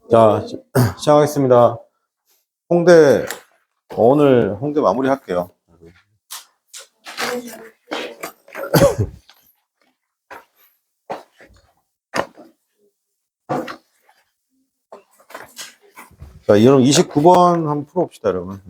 자, 시작하겠습니다. 홍대, 오늘 홍대 마무리 할게요. 자, 여러분 29번 한번 풀어봅시다, 여러분.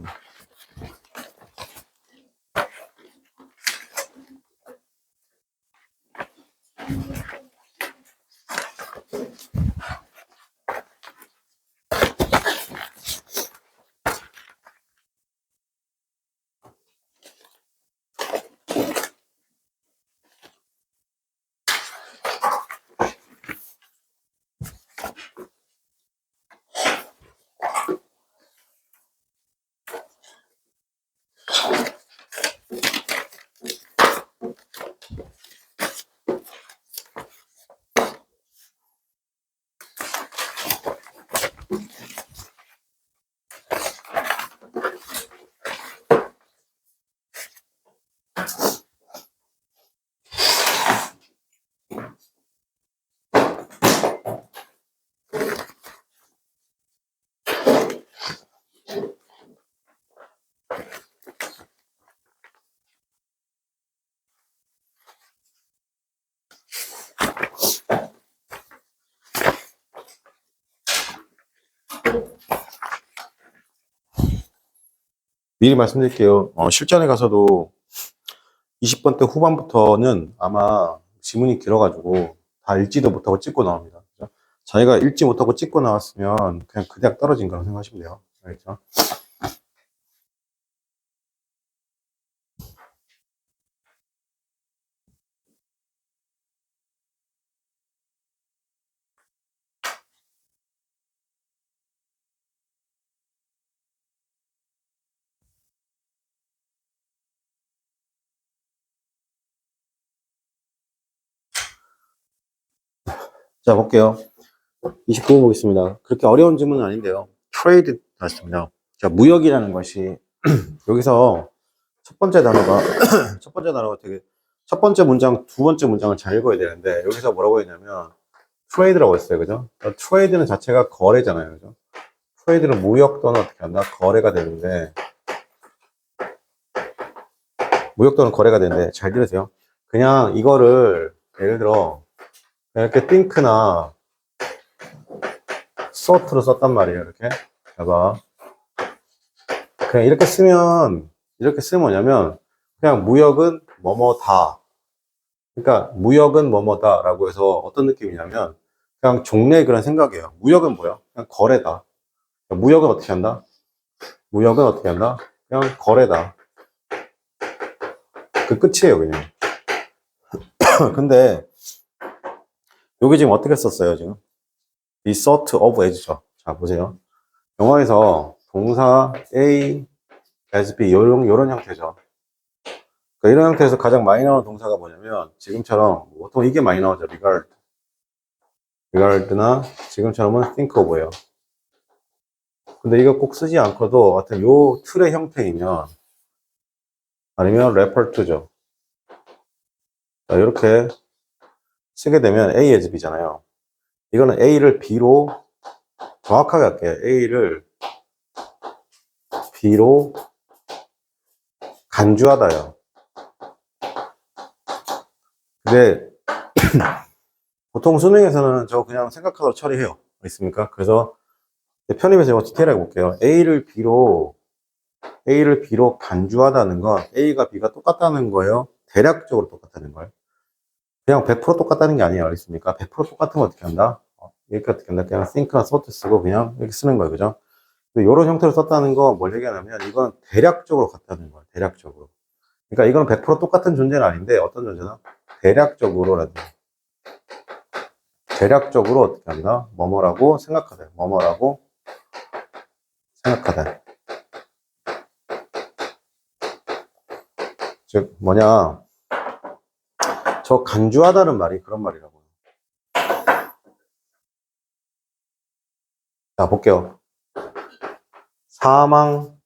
미리 말씀드릴게요. 실전에 가서도 20번 때 후반부터는 아마 지문이 길어가지고 다 읽지도 못하고 찍고 나옵니다. 그죠? 자기가 읽지 못하고 찍고 나왔으면 그냥 그 대학 떨어진 거라고 생각하시면 돼요. 알겠죠? 자, 볼게요. 29번 보겠습니다. 그렇게 어려운 질문은 아닌데요. 트레이드 나왔습니다. 자, 무역이라는 것이 여기서 첫 번째 단어가 첫 번째 단어가 되게 첫 번째 문장, 두 번째 문장을 잘 읽어야 되는데 여기서 뭐라고 했냐면 트레이드라고 했어요. 그죠? 트레이드는 자체가 거래잖아요. 그죠? 트레이드는 무역 또는 어떻게 한다? 거래가 되는데 무역 또는 거래가 되는데 잘 들으세요. 그냥 이거를 예를 들어 이렇게 think나 thought로 썼단 말이에요. 이렇게 봐봐. 그냥 이렇게 쓰면 뭐냐면 그냥 무역은 뭐뭐다. 그러니까 무역은 뭐뭐다 라고 해서 어떤 느낌이냐면 그냥 종래의 그런 생각이에요. 무역은 뭐야? 그냥 거래다. 무역은 어떻게 한다? 무역은 어떻게 한다? 그냥 거래다. 그 끝이에요, 그냥. 근데 여기 지금 어떻게 썼어요, 지금? 이 sort of as죠. 자, 보세요. 영어에서 동사 A, as B 요런 형태죠. 그러니까 이런 형태에서 가장 많이 나오는 동사가 뭐냐면 지금처럼 보통 이게 많이 나오죠. regard나 지금처럼은 think of예요. 근데 이거 꼭 쓰지 않고도 하여튼 요 틀의 형태이면 아니면 refer to죠. 자, 이렇게 쓰게 되면 A as B잖아요. 이거는 A를 B로 정확하게 할게요. A를 B로 간주하다요. 근데 보통 수능에서는 저 그냥 생각하고 처리해요. 있습니까? 그래서 편입에서 이거 디테일하게 볼게요. A를 B로 간주하다는 건 A가 B가 똑같다는 거예요. 대략적으로 똑같다는 거예요. 그냥 100% 똑같다는 게 아니에요. 알겠습니까? 100% 똑같으면 어떻게 한다? 이렇게 어떻게 한다? 그냥 think나 sort 쓰고 그냥 이렇게 쓰는 거예요. 그죠? 근데 이런 형태로 썼다는 거 뭘 얘기하냐면 이건 대략적으로 같다는 거예요. 대략적으로. 그러니까 이건 100% 똑같은 존재는 아닌데 어떤 존재나? 대략적으로라도. 대략적으로 어떻게 한다? 뭐뭐라고 생각하다. 뭐뭐라고 생각하다. 즉 뭐냐? 저 간주하다는 말이 그런 말이라고. 자, 볼게요. 사망한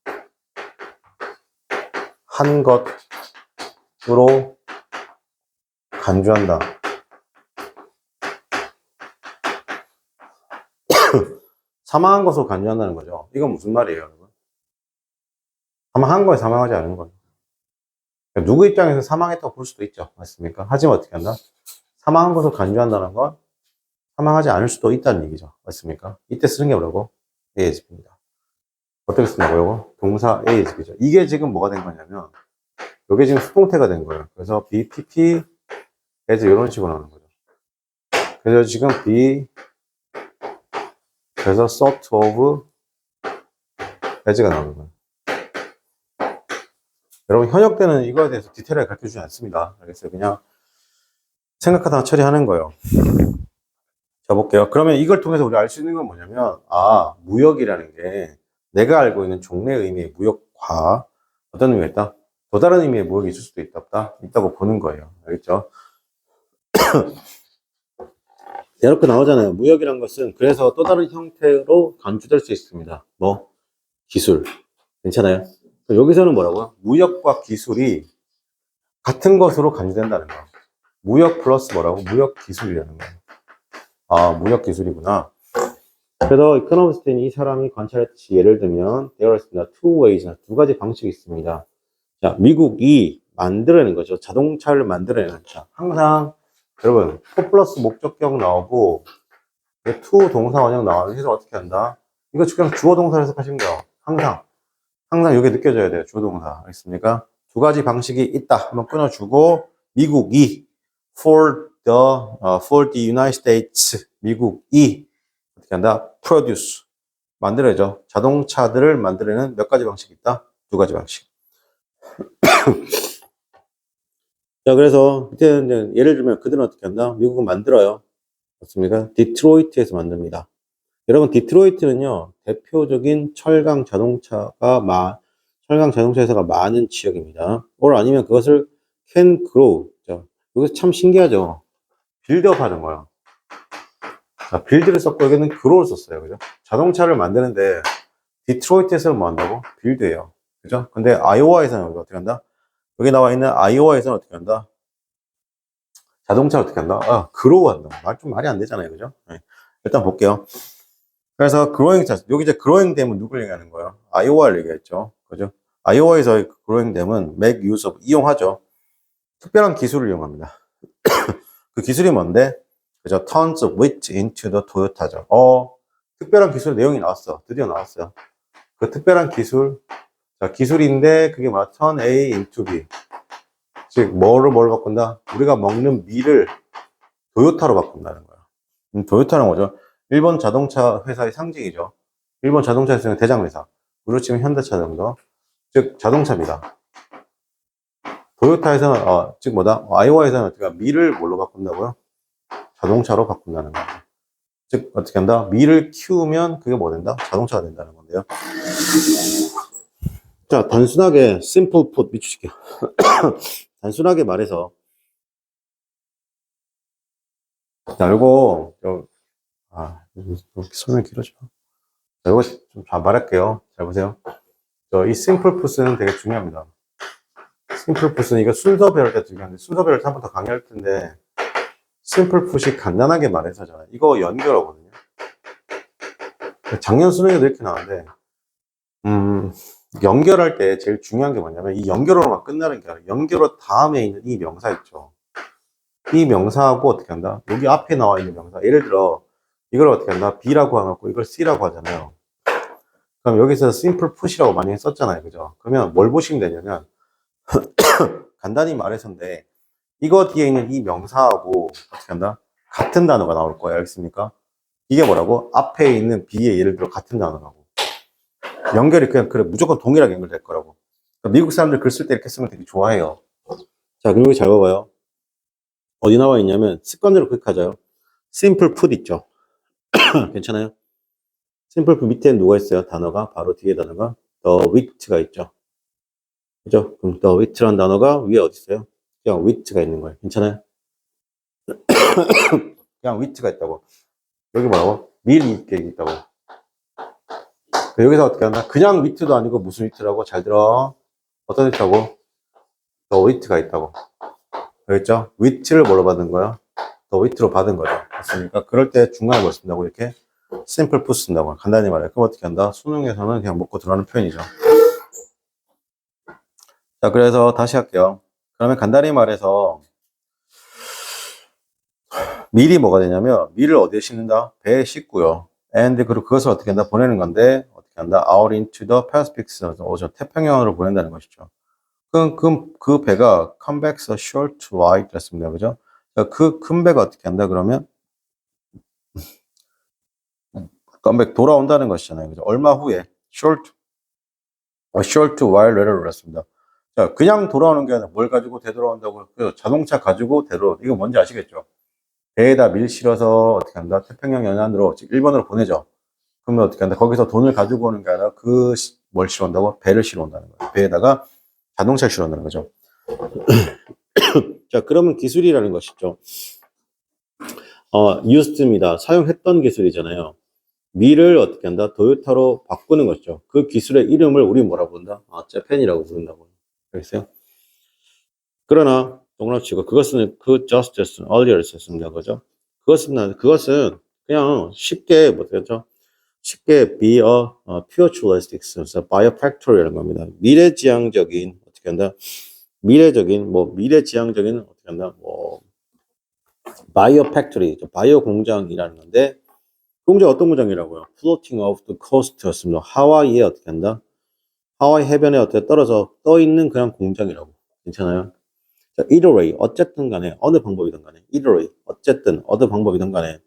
것으로 간주한다. 사망한 것으로 간주한다는 거죠. 이건 무슨 말이에요, 여러분? 사망한 거에 사망하지 않은 거예요. 그러니까 누구 입장에서 사망했다고 볼 수도 있죠. 맞습니까? 하지만 어떻게 한다? 사망한 것으로 간주한다는 건 사망하지 않을 수도 있다는 얘기죠. 맞습니까? 이때 쓰는 게 뭐라고? ASB입니다. 어떻게 쓴다고 요거? 동사 ASB죠. 이게 지금 뭐가 된 거냐면 이게 지금 수동태가 된 거예요. 그래서 BPP as 이런 식으로 나오는 거죠. 그래서 지금 B 그래서 sort of as가 나오는 거예요. 여러분 현역 때는 이거에 대해서 디테일하게 가르쳐 주지 않습니다. 알겠어요? 그냥 생각하다가 처리하는 거예요. 자 볼게요. 그러면 이걸 통해서 우리가 알 수 있는 건 뭐냐면 무역이라는 게 내가 알고 있는 종래 의미의 무역과 어떤 의미가 있다? 또 다른 의미의 무역이 있을 수도 있다 없다? 있다고 보는 거예요. 알겠죠? 이렇게 나오잖아요. 무역이란 것은 그래서 또 다른 형태로 간주될 수 있습니다. 뭐? 기술. 괜찮아요? 여기서는 뭐라고요? 무역과 기술이 같은 것으로 간주된다는 거. 무역 플러스 뭐라고? 무역 기술이라는 거예요. 무역 기술이구나. 그래서 이코노미스트는 이 사람이 관찰했듯이 예를 들면 there are two ways, 두 가지 방식이 있습니다. 자, 미국이 만들어내는 거죠. 자동차를 만들어내는 자, 항상 여러분 to 플러스 목적격 나오고 to 동사 원형 나오면 해서 어떻게 한다? 이거 그냥 주어 동사를 해석하시면 돼요. 항상 이게 느껴져야 돼요. 주어 동사. 알겠습니까? 두 가지 방식이 있다. 한번 끊어주고 미국이 for the United States 미국이 어떻게 한다? produce 만들어야죠. 자동차들을 만들어내는 몇 가지 방식이 있다? 두 가지 방식. 자, 그래서 이제 예를 들면 그들은 어떻게 한다? 미국은 만들어요. 맞습니까? 디트로이트에서 만듭니다. 여러분, 디트로이트는요, 대표적인 철강 자동차 회사가 많은 지역입니다. 아니면 그것을 can grow. 자, 이거 참 신기하죠? 빌드업 하는 거예요. 자, 빌드를 썼고, 여기는 grow를 썼어요. 그죠? 자동차를 만드는데, 디트로이트에서는 뭐 한다고? 빌드예요. 그죠? 근데 아이오와에서는 어떻게 한다? 여기 나와 있는 아이오와에서는 어떻게 한다? 자동차를 어떻게 한다? 그로우 한다. 좀 말이 안 되잖아요. 그죠? 네. 일단 볼게요. 그래서 여기 이제 그로잉 댐은 누굴 얘기하는 거예요? 아이오와를 얘기했죠. 그죠? 아이오와에서 그로잉 댐은 make use of, 이용하죠. 특별한 기술을 이용합니다. 그 기술이 뭔데? 그죠? Tons of wheat into the Toyota죠. 특별한 기술 내용이 나왔어. 드디어 나왔어요. 그 특별한 기술, 자, 기술인데 그게 뭐야? Turn A into B. 즉, 뭘 바꾼다? 우리가 먹는 밀을 도요타로 바꾼다는 거야. 도요타는 뭐죠? 일본 자동차 회사의 상징이죠. 일본 자동차 회사의 대장 회사. 우리로 치면 현대차 정도. 즉, 자동차입니다. 도요타에서는, 즉 뭐다? 아이오와에서는 어떻게 밀을 뭘로 바꾼다고요? 자동차로 바꾼다는 거예요. 즉, 어떻게 한다? 밀을 키우면 그게 뭐 된다? 자동차가 된다는 건데요. 자, 단순하게, simple put, 미치게요. 단순하게 말해서, 자, 이거, 이렇게 설명 길어져. 자, 이거 좀 잘 말할게요. 잘 보세요. 이 simple put는 되게 중요합니다. 심플 풋은 이거 순서 배울 때 중요한데, 순서 배울 때 한 번 더 강의할 텐데, 심플 풋이 간단하게 말해서잖아요. 이거 연결하거든요. 작년 수능에도 이렇게 나왔는데, 연결할 때 제일 중요한 게 뭐냐면, 이 연결어로만 끝나는 게 아니라, 연결어 다음에 있는 이 명사 있죠. 이 명사하고 어떻게 한다? 여기 앞에 나와 있는 명사. 예를 들어, 이걸 어떻게 한다? B라고 하고, 이걸 C라고 하잖아요. 그럼 여기서 simple put이라고 많이 썼잖아요. 그죠? 그러면 뭘 보시면 되냐면, 간단히 말해서인데, 이거 뒤에 있는 이 명사하고 어떻게 한다? 같은 단어가 나올 거예요. 알겠습니까? 이게 뭐라고? 앞에 있는 B의 예를 들어 같은 단어라고. 연결이 그냥 그래 무조건 동일하게 연결될 거라고. 그러니까 미국 사람들 글 쓸 때 이렇게 쓰면 되게 좋아해요. 자, 그리고 잘 봐봐요. 어디 나와 있냐면 습관대로 클릭하자요. simple put 있죠. 괜찮아요? simple put 밑에 누가 있어요? 단어가 바로 뒤에 단어가 the wit가 있죠. 그죠? 그럼 the wit라는 단어가 위에 어디 있어요? 그냥 wit가 있는 거예요. 괜찮아요? 그냥 wit가 있다고. 여기 뭐라고? 밀이 있다고. 여기서 어떻게 한다? 그냥 wit도 아니고 무슨 wit라고? 잘 들어. 어떤 wit라고? the wit가 있다고. 알겠죠? wit를 뭐로 받은 거야? the wit로 받은 거죠. 맞습니까? 그럴 때 중간에 뭘 쓴다고 이렇게? simple put 쓴다고. 간단히 말해. 그럼 어떻게 한다? 수능에서는 그냥 먹고 들어가는 표현이죠. 자, 그래서 다시 할게요. 그러면 간단히 말해서 밀이 뭐가 되냐면 밀을 어디에 싣는다? 배에 싣고요. and 그리고 그것을 어떻게 한다? 보내는 건데 어떻게 한다? out into the Pacific Ocean 태평양으로 보낸다는 것이죠. 그 배가 come back a short while 됐습니다. 그죠? 그 큰 배가 어떻게 한다? 그러면 come back 돌아온다는 것이잖아요. 그죠? 얼마 후에 a short while later로 했습니다. 자, 그냥 돌아오는 게 아니라 뭘 가지고 되돌아온다고? 그 자동차 가지고 되돌아. 이거 뭔지 아시겠죠? 배에다 밀 실어서 어떻게 한다? 태평양 연안으로, 즉 일본으로 보내죠. 그러면 어떻게 한다? 거기서 돈을 가지고 오는 게 아니라 뭘 실어 온다고? 배를 실어 온다는 거예요. 배에다가 자동차를 실어 온다는 거죠. 자, 그러면 기술이라는 것이죠. used입니다. 사용했던 기술이잖아요. 밀을 어떻게 한다? 도요타로 바꾸는 것이죠. 그 기술의 이름을 우리 뭐라고 부른다? 재팬이라고 부른다고. 알겠어요? 그러나 동그라미 치고 그것은 그 justice earlier 썼습니다. 그죠? 그것은 그냥 쉽게 뭐죠? 쉽게 be a futuristic, biofactorial 겁니다. 미래지향적인 어떻게 한다? 미래지향적인 어떻게 한다? 바이오팩토리, 바이오 공장이라는 건데 공장 어떤 공장이라고요? floating off the coast였습니다. 하와이에 어떻게 한다? 하와이 해변에 어떻게 떨어져 떠 있는 그냥 공장이라고. 괜찮아요? 자, either way, 어쨌든 간에 어느 방법이든 간에 either way, 어쨌든 어느 방법이든 간에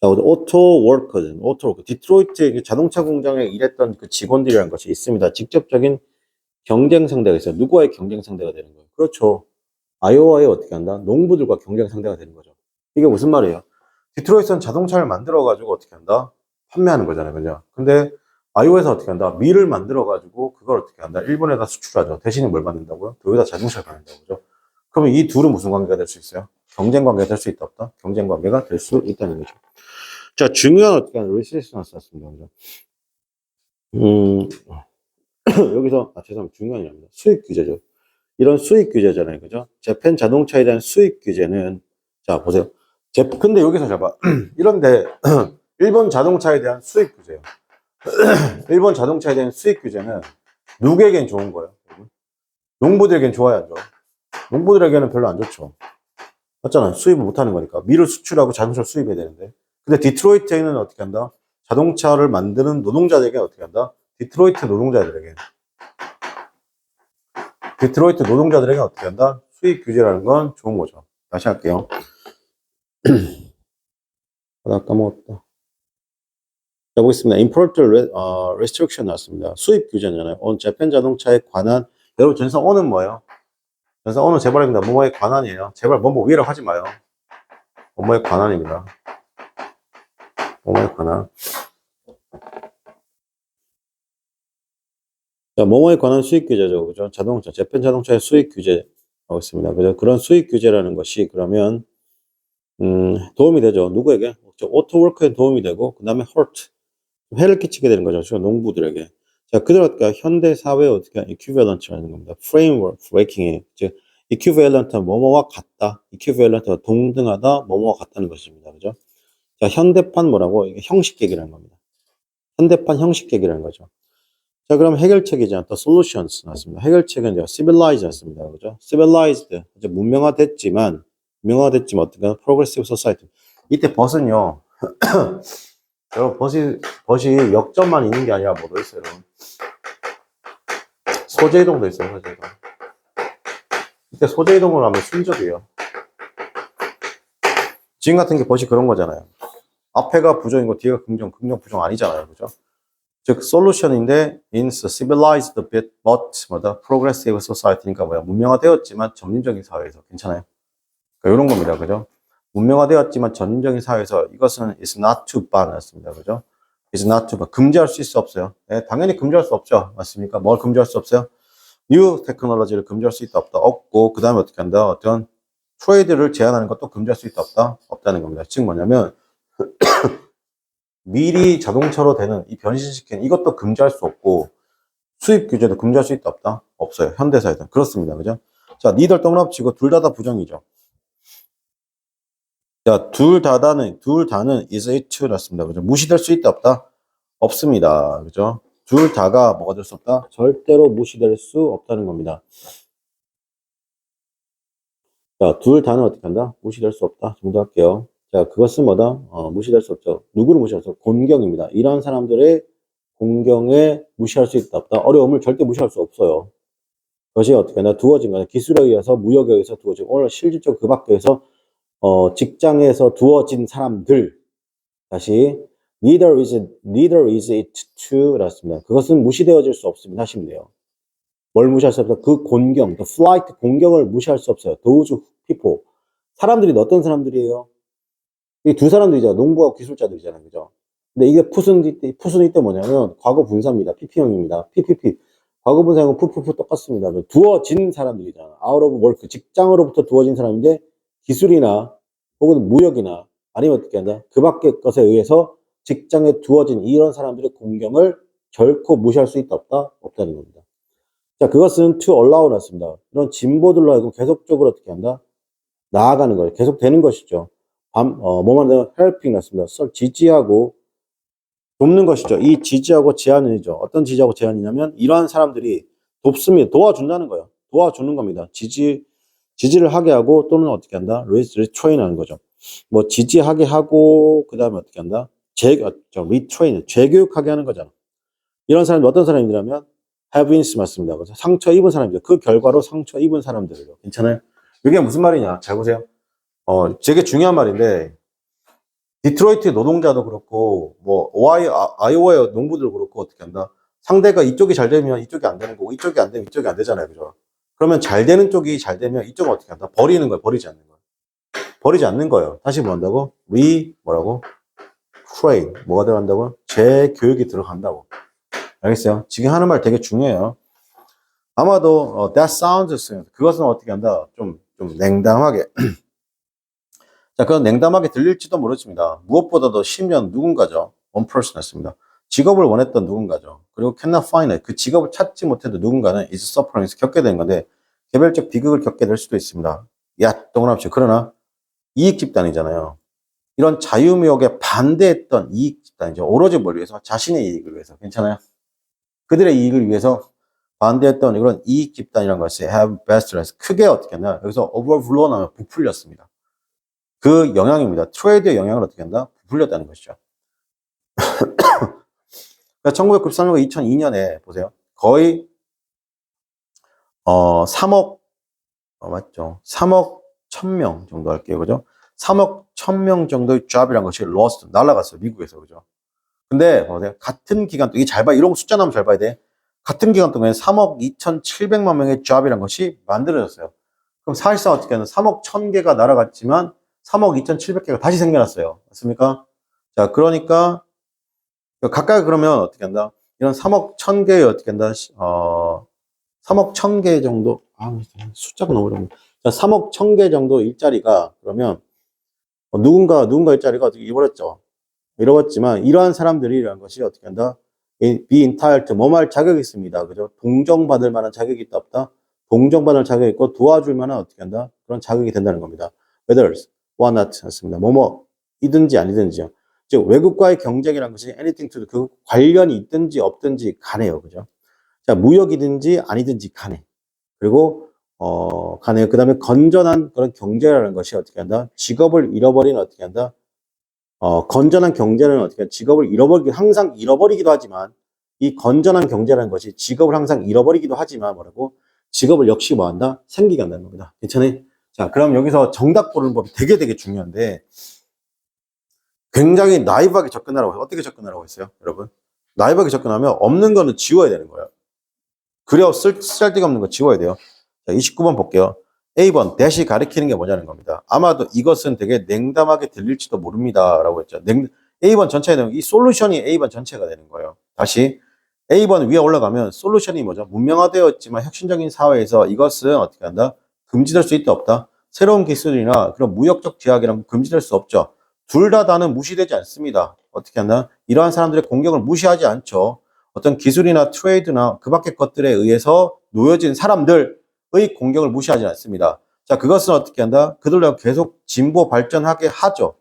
자, 오토워커, 디트로이트 자동차 공장에 일했던 그 직원들이라는 것이 있습니다. 직접적인 경쟁 상대가 있어요. 누구와의 경쟁 상대가 되는 거예요? 그렇죠. 아이오와의 어떻게 한다? 농부들과 경쟁 상대가 되는 거죠. 이게 무슨 말이에요? 디트로이트는 자동차를 만들어가지고 어떻게 한다? 판매하는 거잖아요. 그죠? 근데 아이오에서 어떻게 한다? 밀을 만들어가지고 그걸 어떻게 한다? 일본에다 수출하죠. 대신에 뭘 만든다고요? 여기다 자동차를 만든다고. 그죠? 그러면 이 둘은 무슨 관계가 될 수 있어요? 경쟁 관계가 될 수 있다, 없다? 경쟁 관계가 될 수 있다는 거죠. 자, 중요한 어떻게 하는 리시스턴스 썼습니다. 그죠? 여기서, 죄송합니다. 중요한 게 아닙니다. 수익 규제죠. 이런 수익 규제잖아요. 그죠? 재팬 자동차에 대한 수익 규제는, 자, 보세요. 근데 여기서 잡아. 이런데, 일본 자동차에 대한 수익 규제요. 일본 자동차에 대한 수익 규제는 누구에겐 좋은 거예요? 농부들에겐 좋아야 하죠. 농부들에게는 별로 안 좋죠. 맞잖아요. 수입을 못하는 거니까. 밀을 수출하고 자동차를 수입해야 되는데. 근데 디트로이트에는 어떻게 한다? 자동차를 만드는 노동자들에게 어떻게 한다? 디트로이트 노동자들에게 어떻게 한다? 수익 규제라는 건 좋은 거죠. 다시 할게요. 나 까먹었다. 자, 보겠습니다. Import restriction 나왔습니다. 수입 규제잖아요. on 재팬 자동차에 관한, 여러분, 전사 on은 뭐예요? 전사 on은 제발입니다. 뭐뭐에 관한이에요. 제발 뭐뭐 위라고 하지 마요. 뭐뭐에 관한입니다. 뭐뭐에 관한. 자, 뭐뭐에 관한 수익 규제죠. 그죠? 재팬 자동차의 수익 규제하고 있습니다. 그죠? 그런 수익 규제라는 것이 그러면, 도움이 되죠. 누구에게? 오토워커에 도움이 되고, 그 다음에 hurt. 해를 끼치게 되는 거죠. 농부들에게. 자, 그러니까 현대 사회의 어떻게 equivalent라는 겁니다. framework, breaking이에요. 즉, equivalent 뭐뭐와 같다. equivalent가 동등하다, 뭐뭐와 같다는 것입니다. 그죠? 자, 현대판 뭐라고? 이게 형식계기라는 겁니다. 현대판 형식계기라는 거죠. 자, 그럼 해결책이죠. 또 solutions 나왔습니다. 해결책은 이제 civilize였습니다. 그죠? civilized, 이제 문명화됐지만 어떤가? progressive society. 이때 벗은요. 여러분, 벗이 역점만 있는 게 아니라 뭐도 있어요, 여러분. 소재이동도 있어요, 소재이동. 이때 소재이동을 하면 순접이에요. 지금 같은 게 벗이 그런 거잖아요. 앞에가 부정이고 뒤가 긍정 부정 아니잖아요, 그죠? 즉, 솔루션인데, means civilized but progressive society니까 뭐야? 문명화되었지만 점진적인 사회에서 괜찮아요. 그러니까 이런 겁니다, 그죠? 문명화되었지만 전인적인 사회에서 이것은 is not to ban였습니다. 그죠? is not to ban. 금지할 수 있어 없어요? 네, 당연히 금지할 수 없죠. 맞습니까? 뭘 금지할 수 없어요? 뉴 테크놀로지를 금지할 수 있다 없다? 없고 그 다음에 어떻게 한다? 어떤 트레이드를 제한하는 것도 금지할 수 있다 없다? 없다는 겁니다. 즉 뭐냐면 미리 자동차로 되는 이 변신시키는 이것도 금지할 수 없고 수입 규제도 금지할 수 있다 없다? 없어요. 현대사에서는. 그렇습니다. 그죠? 자, 니들 동그라치고 둘 다 부정이죠. 자, 둘 다는 is it to였습니다. 그죠? 무시될 수 있다 없다? 없습니다. 그죠? 둘 다가 뭐가 될 수 없다? 절대로 무시될 수 없다는 겁니다. 자, 둘 다는 어떻게 한다? 무시될 수 없다. 정도할게요. 자, 그것은 뭐다? 무시될 수 없죠. 누구를 무시할 수 없죠? 곤경입니다. 이러한 사람들의 공경에 무시할 수 있다 없다. 어려움을 절대 무시할 수 없어요. 그것이 어떻게 하나 두어진 거냐. 기술에 의해서, 무역에 의해서 두어진, 오늘 실질적으로 그 밖에서, 직장에서 두어진 사람들. 다시, neither is it to, 랐습니다. 그것은 무시되어질 수 없습니다. 하시면 돼요. 뭘 무시할 수 없어? 그 곤경, the flight, 공경을 무시할 수 없어요. those people. 사람들이 어떤 사람들이에요? 이 두 사람들이잖아. 농부하고 기술자들이잖아요. 그죠? 근데 이게 푸순이 때 뭐냐면, 과거 분사입니다. PP형입니다. PPP. 과거 분사하고 푸푸푸 똑같습니다. 두어진 사람들이잖아. out of work. 직장으로부터 두어진 사람인데, 기술이나, 혹은 무역이나, 아니면 어떻게 한다? 그 밖의 것에 의해서 직장에 두어진 이런 사람들의 공경을 결코 무시할 수 있다, 없다? 없다는 겁니다. 자, 그것은 to allow 놨습니다. 이런 진보들로 하여금 계속적으로 어떻게 한다? 나아가는 거예요. 계속 되는 것이죠. 뭐만 하면 helping 놨습니다. 지지하고 돕는 것이죠. 이 지지하고 제한이죠. 어떤 지지하고 제한이냐면 이러한 사람들이 돕습니다. 도와준다는 거예요. 도와주는 겁니다. 지지를 하게 하고 또는 어떻게 한다? 리트레인 하는 거죠. 뭐 지지하게 하고 그 다음에 어떻게 한다? 리트레인, 재교육하게 하는 거잖아. 이런 사람이 어떤 사람이라면 have been 맞습니다. 그래서 상처 입은 사람이죠. 그 결과로 상처 입은 사람들이요. 괜찮아요? 이게 무슨 말이냐? 잘 보세요. 되게 중요한 말인데 디트로이트 노동자도 그렇고 뭐 아이오와의 농부들도 그렇고 어떻게 한다? 상대가 이쪽이 잘 되면 이쪽이 안 되는 거고 이쪽이 안 되면 이쪽이 안 되잖아요. 그죠? 그러면 잘 되는 쪽이 잘 되면 이쪽은 어떻게 한다? 버리는 거예요. 버리지 않는 거예요. 버리지 않는 거예요. 다시 뭐 한다고? 뭐라고? train. 뭐가 들어간다고? 재교육이 들어간다고. 알겠어요? 지금 하는 말 되게 중요해요. 아마도 that sounds 그것은 어떻게 한다? 좀 냉담하게 자, 그건 냉담하게 들릴지도 모르겠습니다. 무엇보다도 10년 누군가죠. one person였습니다. 직업을 원했던 누군가죠. 그리고 cannot find it. 그 직업을 찾지 못해도 누군가는 is suffering. 겪게 되는 건데 개별적 비극을 겪게 될 수도 있습니다. 야, 동그라미. 그러나 이익 집단이잖아요. 이런 자유무역에 반대했던 이익 집단이죠. 오로지 뭘 위해서? 자신의 이익을 위해서. 괜찮아요? 그들의 이익을 위해서 반대했던 이런 이익 집단이라는 것이 have best 크게 어떻게 했나? 여기서 overflow 나면 부풀렸습니다. 그 영향입니다. 트레이드의 영향을 어떻게 한다? 부풀렸다는 것이죠. 그러니까 1993년과 2002년에 보세요. 거의 3억 맞죠? 3억 1000명 정도 할게요. 그죠? 3억 1000명 정도의 잡이라는 것이 lost 날아갔어요. 미국에서. 그죠? 근데 보세요. 같은 기간 동안 이게 잘 봐. 이런 거 숫자 나오면 잘 봐야 돼. 같은 기간 동안에 3억 2700만 명의 잡이라는 것이 만들어졌어요. 그럼 사실상 어떻게 하면 3억 1000개가 날아갔지만 3억 2700개가 다시 생겨났어요. 맞습니까? 자, 그러니까 각각 그러면 어떻게 한다? 이런 3억 1000개의 어떻게 한다? 3억 1000개 정도 숫자가 너무 어려워. 자, 3억 1000개 정도 일자리가 그러면 누군가 일자리가 어떻게 잃어버렸지만 이러한 사람들이라는 것이 어떻게 한다? be entitled 뭐 말 자격이 있습니다. 그죠? 동정받을 만한 자격이 있다 없다? 동정받을 자격이 있고 도와줄 만한 어떻게 한다? 그런 자격이 된다는 겁니다. whether or not 였습니다. 뭐뭐이든지 아니든지요. 즉 외국과의 경쟁이라는 것이 anything to 그 관련이 있든지 없든지 간에요. 그죠? 자, 무역이든지 아니든지 간에. 그리고 간에 그다음에 건전한 그런 경제라는 것이 어떻게 한다? 직업을 잃어버리는 어떻게 한다? 건전한 경제는 어떻게 직업을 항상 잃어버리기도 하지만 이 건전한 경제라는 것이 직업을 항상 잃어버리기도 하지만 뭐라고? 직업을 역시 뭐 한다? 생기게 한다는 겁니다. 괜찮아요? 자, 그럼 여기서 정답 고르는 법이 되게 중요한데 굉장히 나이브하게 접근하라고 해요. 어떻게 접근하라고 했어요, 여러분? 나이브하게 접근하면 없는 거는 지워야 되는 거예요. 그래야 쓸데가 없는 거 지워야 돼요. 자, 29번 볼게요. A번, 대시 가리키는 게 뭐냐는 겁니다. 아마도 이것은 되게 냉담하게 들릴지도 모릅니다. 라고 했죠. A번 전체에 대한 이 솔루션이 A번 전체가 되는 거예요. 다시 A번 위에 올라가면 솔루션이 뭐죠? 문명화되어 있지만 혁신적인 사회에서 이것은 어떻게 한다? 금지될 수 있다 없다? 새로운 기술이나 그런 무역적 제약이란 금지될 수 없죠. 둘 다는 무시되지 않습니다. 어떻게 한다? 이러한 사람들의 공격을 무시하지 않죠. 어떤 기술이나 트레이드나 그 밖의 것들에 의해서 놓여진 사람들의 공경을 무시하지 않습니다. 자, 그것은 어떻게 한다? 그들로 계속 진보 발전하게 하죠.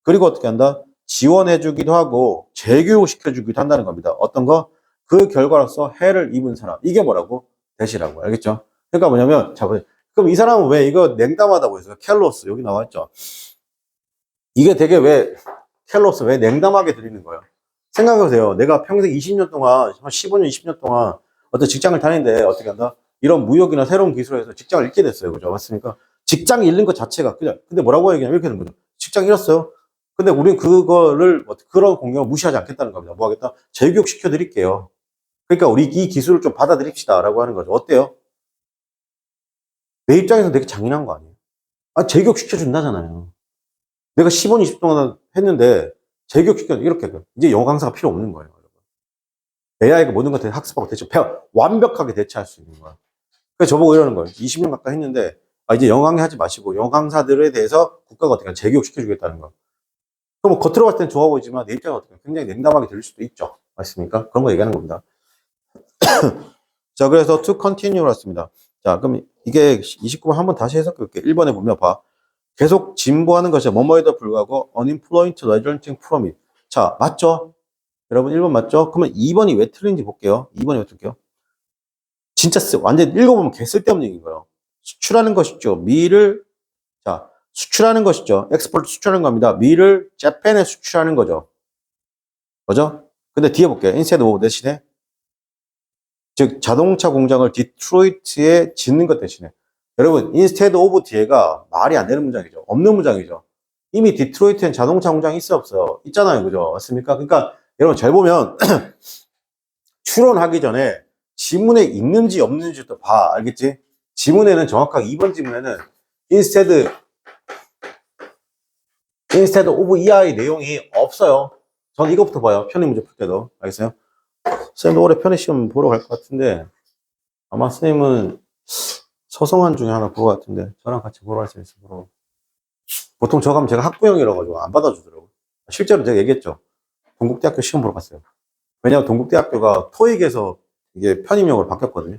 그리고 어떻게 한다? 지원해주기도 하고 재교육시켜주기도 한다는 겁니다. 어떤 거? 그 결과로서 해를 입은 사람. 이게 뭐라고? 대시라고. 알겠죠? 그러니까 뭐냐면, 자, 그럼 이 사람은 왜 이거 냉담하다고 했어요? 켈로스. 여기 나와 있죠? 이게 되게 왜, 켈로스 왜 냉담하게 들리는 거예요? 생각해보세요. 내가 평생 20년 동안, 한 15년, 20년 동안 어떤 직장을 다니는데 어떻게 한다? 이런 무역이나 새로운 기술에서 직장을 잃게 됐어요. 그죠? 맞습니까? 직장 잃는 것 자체가 그냥, 근데 뭐라고 얘기하면 이렇게 되는 거죠. 직장 잃었어요. 근데 우린 그거를, 그런 공경을 무시하지 않겠다는 겁니다. 뭐 하겠다? 재교육 시켜드릴게요. 그러니까 우리 이 기술을 좀 받아들입시다. 라고 하는 거죠. 어때요? 내 입장에서 되게 잔인한 거 아니에요? 아, 재교육 시켜준다잖아요. 내가 10원, 20분 동안 했는데 재교육 시켜, 이렇게. 이제 영어 강사가 필요 없는 거예요. AI가 모든 것들 학습하고 완벽하게 대체할 수 있는 거야. 그래서 저보고 이러는 거예요. 20년 가까이 했는데, 아, 이제 영어 강의 하지 마시고, 영어 강사들에 대해서 국가가 어떻게 재교육 시켜주겠다는 거. 그럼 뭐 겉으로 봤을 땐 좋아 보이지만, 내 입장은 어떻게 굉장히 냉담하게 들릴 수도 있죠. 맞습니까? 그런 거 얘기하는 겁니다. 자, 그래서 to continue로 했습니다. 자, 그럼 이게 29번 한번 다시 해석해 볼게요. 1번에 보면 봐. 계속 진보하는 것이 뭐뭐에도 불구하고 unemployment resulting from it. 자, 맞죠? 여러분 1번 맞죠? 그러면 2번이 왜 틀린지 볼게요. 2번이 왜 틀릴게요? 진짜 완전 읽어보면 개 쓸데없는 얘기인 거예요. 수출하는 것이죠. 밀을, 자, 수출하는 것이죠. 엑스포트 수출하는 겁니다. 밀을 재팬에 수출하는 거죠. 그죠? 근데 뒤에 볼게요. instead of 대신에, 즉, 자동차 공장을 디트로이트에 짓는 것 대신에. 여러분, instead of 뒤에가 말이 안 되는 문장이죠. 없는 문장이죠. 이미 디트로이트엔 자동차 공장이 있어 없어요? 있잖아요. 그죠? 맞습니까? 그러니까, 여러분 잘 보면, 추론하기 전에 지문에 있는지 없는지도 봐. 알겠지? 지문에는 정확하게 2번 지문에는 instead of EI 내용이 없어요. 저는 이것부터 봐요. 편의 문제 풀 때도. 알겠어요? 선생님도 올해 편의 시험 보러 갈 것 같은데 아마 선생님은 서성한 중에 하나 보러 갈 같은데 저랑 같이 보러 갈 수 있어요. 보러. 보통 저 가면 제가 학부형이라 가지고 안 받아주더라고요. 실제로 제가 얘기했죠. 동국대학교 시험 보러 갔어요. 왜냐하면 동국대학교가 토익에서 이게 편입형으로 바뀌었거든요.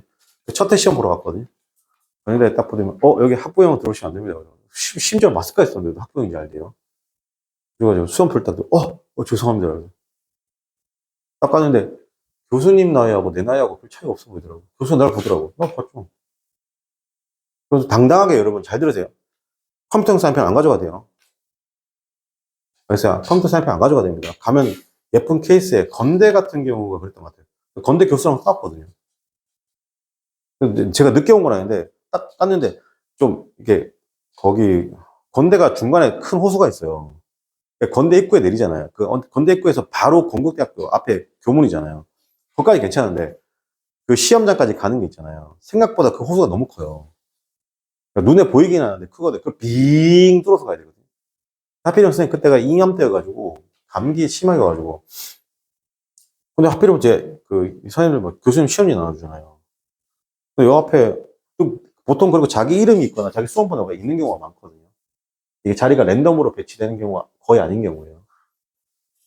첫 해 시험 보러 갔거든요. 그런데 딱 보면 여기 학부형 들어오시면 안 됩니다. 심지어 마스크가 있었는데도 학부형인지 알대요. 그래가지고 수험 풀 때도 죄송합니다. 딱 갔는데 교수님 나이하고 내 나이하고 별 차이가 없어 보이더라고. 교수님 나를 보더라고. 나 봤죠. 그래서 당당하게 여러분 잘 들으세요. 컴퓨터 사인펜 안 가져가야 돼요. 그래서 컴퓨터 사인펜 안 가져가야 됩니다. 가면 예쁜 케이스에 건대 같은 경우가 그랬던 것 같아요. 건대 교수랑 땄거든요. 제가 늦게 온 건 아닌데 딱 땄는데 좀 이게 거기 건대가 중간에 큰 호수가 있어요. 건대 입구에 내리잖아요. 그 건대 입구에서 바로 건국대학교 앞에 교문이잖아요. 거기까지 괜찮은데 그 시험장까지 가는 게 있잖아요. 생각보다 그 호수가 너무 커요. 그러니까 눈에 보이긴 하는데 크거든요. 그걸 빙 뚫어서 가야 되거든요. 하필이면 선생님 그때가 잉암 때여가지고 감기 심하게 와가지고 근데 하필이면 선생님들 뭐 교수님 시험지 나눠주잖아요. 근데 요 앞에 보통 그리고 자기 이름이 있거나 자기 수험 번호가 있는 경우가 많거든요. 이게 자리가 랜덤으로 배치되는 경우가 거의 아닌 경우예요.